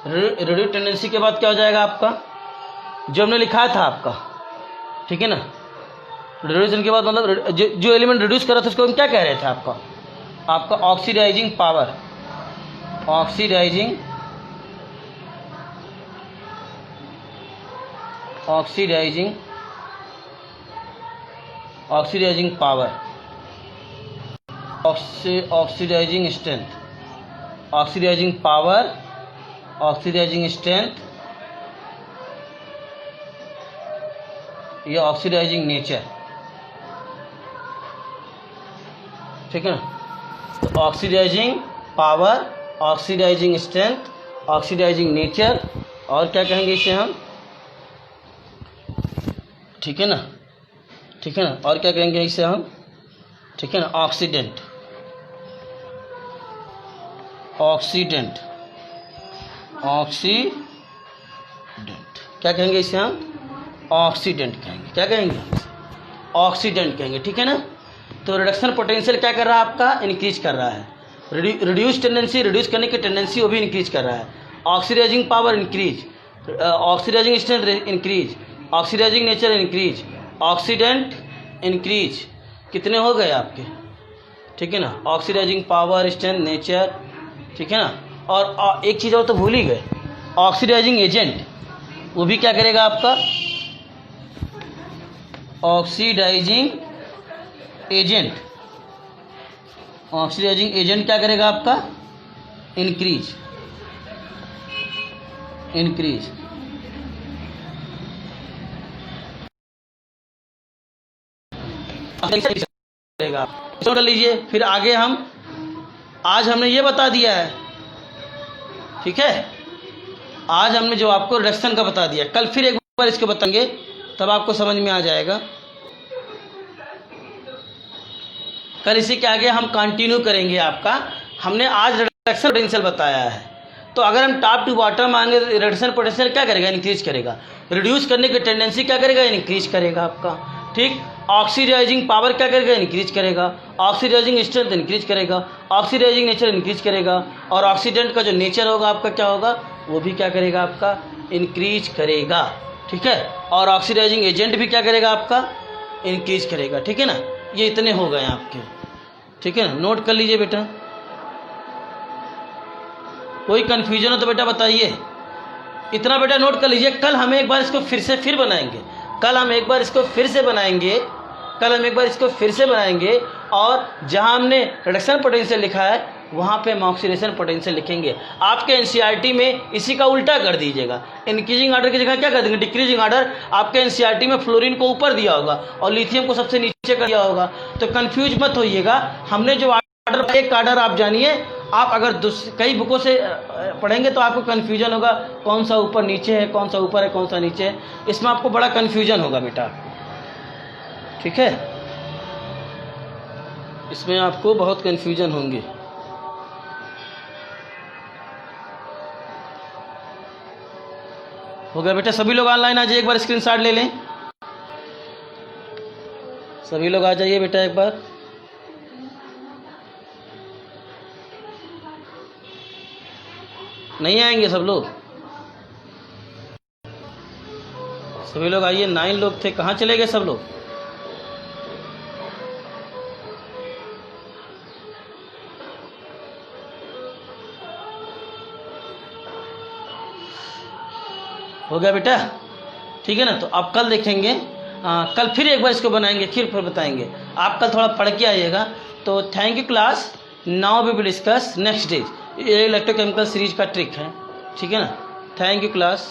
रिड्यूस टेंडेंसी के बाद क्या हो जाएगा आपका, जो हमने लिखा था आपका, ठीक है ना। रिड्यूस के बाद मतलब जो एलिमेंट रिड्यूस कर रहा था उसको हम क्या कह रहे थे आपका oxidising power, oxidising power, oxidising strength, oxidising power, oxidising strength, ये ऑक्सीडाइजिंग नेचर, ठीक है ना। तो oxidising power, oxidising strength, oxidising nature, और क्या कहेंगे इसे हम, ठीक है ना, ठीक है ना। और क्या कहेंगे इसे हम, ठीक है ना, ऑक्सीडेंट, ऑक्सीडेंट, ऑक्सीडेंट, क्या कहेंगे इसे हम, ऑक्सीडेंट कहेंगे। क्या कहेंगे, ऑक्सीडेंट कहेंगे, ठीक है ना। तो रिडक्शन पोटेंशियल क्या कर रहा है आपका, इंक्रीज कर रहा है। रिड्यूस टेंडेंसी, रिड्यूस करने की टेंडेंसी वो भी इंक्रीज कर रहा है। Oxidising power increase, oxidising strength increase, oxidising nature increase, oxidant increase. कितने हो गए आपके, ठीक है ना, ऑक्सीडाइजिंग पावर, स्ट्रेंथ, नेचर, ठीक है ना। और एक चीज़ और तो भूल ही गए, ऑक्सीडाइजिंग एजेंट, वो भी क्या करेगा आपका, ऑक्सीडाइजिंग एजेंट, ऑक्सीडाइजिंग एजेंट क्या करेगा आपका, इंक्रीज, इंक्रीज। कर लीजिए। फिर आगे हम आज हमने ये बता दिया है, ठीक है, आज हमने जो आपको रिडक्शन का बता दिया, कल फिर एक बार इसको बताएंगे तब आपको समझ में आ जाएगा। कल इसी के आगे हम कंटिन्यू करेंगे आपका। हमने आज रिडक्शन पोटेंशियल बताया है, तो अगर हम टॉप टू बॉटम आएंगे तो रिडक्शन पोटेंशियल क्या करेगा, इंक्रीज करेगा। रिड्यूस करने की टेंडेंसी क्या करेगा, इंक्रीज करेगा आपका, ठीक। ऑक्सीडाइजिंग पावर क्या करेगा, इंक्रीज करेगा। ऑक्सीडाइजिंग स्ट्रेंथ इंक्रीज करेगा, ऑक्सीडाइजिंग नेचर इंक्रीज करेगा। और ऑक्सीडेंट का जो नेचर होगा आपका क्या होगा, वो भी क्या करेगा आपका, इंक्रीज करेगा, ठीक है। और ऑक्सीडाइजिंग एजेंट भी क्या करेगा आपका, इंक्रीज करेगा, ठीक है ना। ये इतने हो गए आपके, ठीक है ना, नोट कर लीजिए बेटा। कोई कन्फ्यूजन हो तो बेटा बताइए, इतना बेटा नोट कर लीजिए। कल हम एक बार इसको फिर बनाएंगे, कल हम एक बार इसको फिर से बनाएंगे, और जहां हमने रिडक्शन पोटेंशियल लिखा है वहां पे हम ऑक्सीडेशन पोटेंशियल लिखेंगे। आपके एनसीईआरटी में इसी का उल्टा कर दीजिएगा, इंक्रीजिंग ऑर्डर की जगह क्या कर देंगे, डिक्रीजिंग ऑर्डर। आपके एनसीईआरटी में फ्लोरीन को ऊपर दिया होगा और लिथियम को सबसे नीचे कर दिया होगा, तो कंफ्यूज मत होइएगा। हमने जो ऑर्डर, एक ऑर्डर आप जानिए, आप अगर कई बुकों से पढ़ेंगे तो आपको कन्फ्यूजन होगा, कौन सा ऊपर नीचे है, कौन सा ऊपर है, कौन सा नीचे है, इसमें आपको बड़ा कन्फ्यूजन होगा बेटा, ठीक है, इसमें आपको बहुत कन्फ्यूजन होंगे। हो गया बेटा। सभी लोग ऑनलाइन आ जाइए, एक बार स्क्रीनशॉट ले लें। सभी लोग आ जाइए बेटा एक बार। नहीं आएंगे सब लोग? सभी लोग आइए। 9 लोग थे, कहाँ चले गए सब लोग? हो गया बेटा, ठीक है ना। तो आप कल देखेंगे, कल फिर एक बार इसको बनाएंगे, फिर बताएंगे। आप कल थोड़ा पढ़ के आइएगा। तो thank you class. Now we will discuss next day. ये इलेक्ट्रोकेमिकल सीरीज का ट्रिक है, ठीक है ना। Thank you class.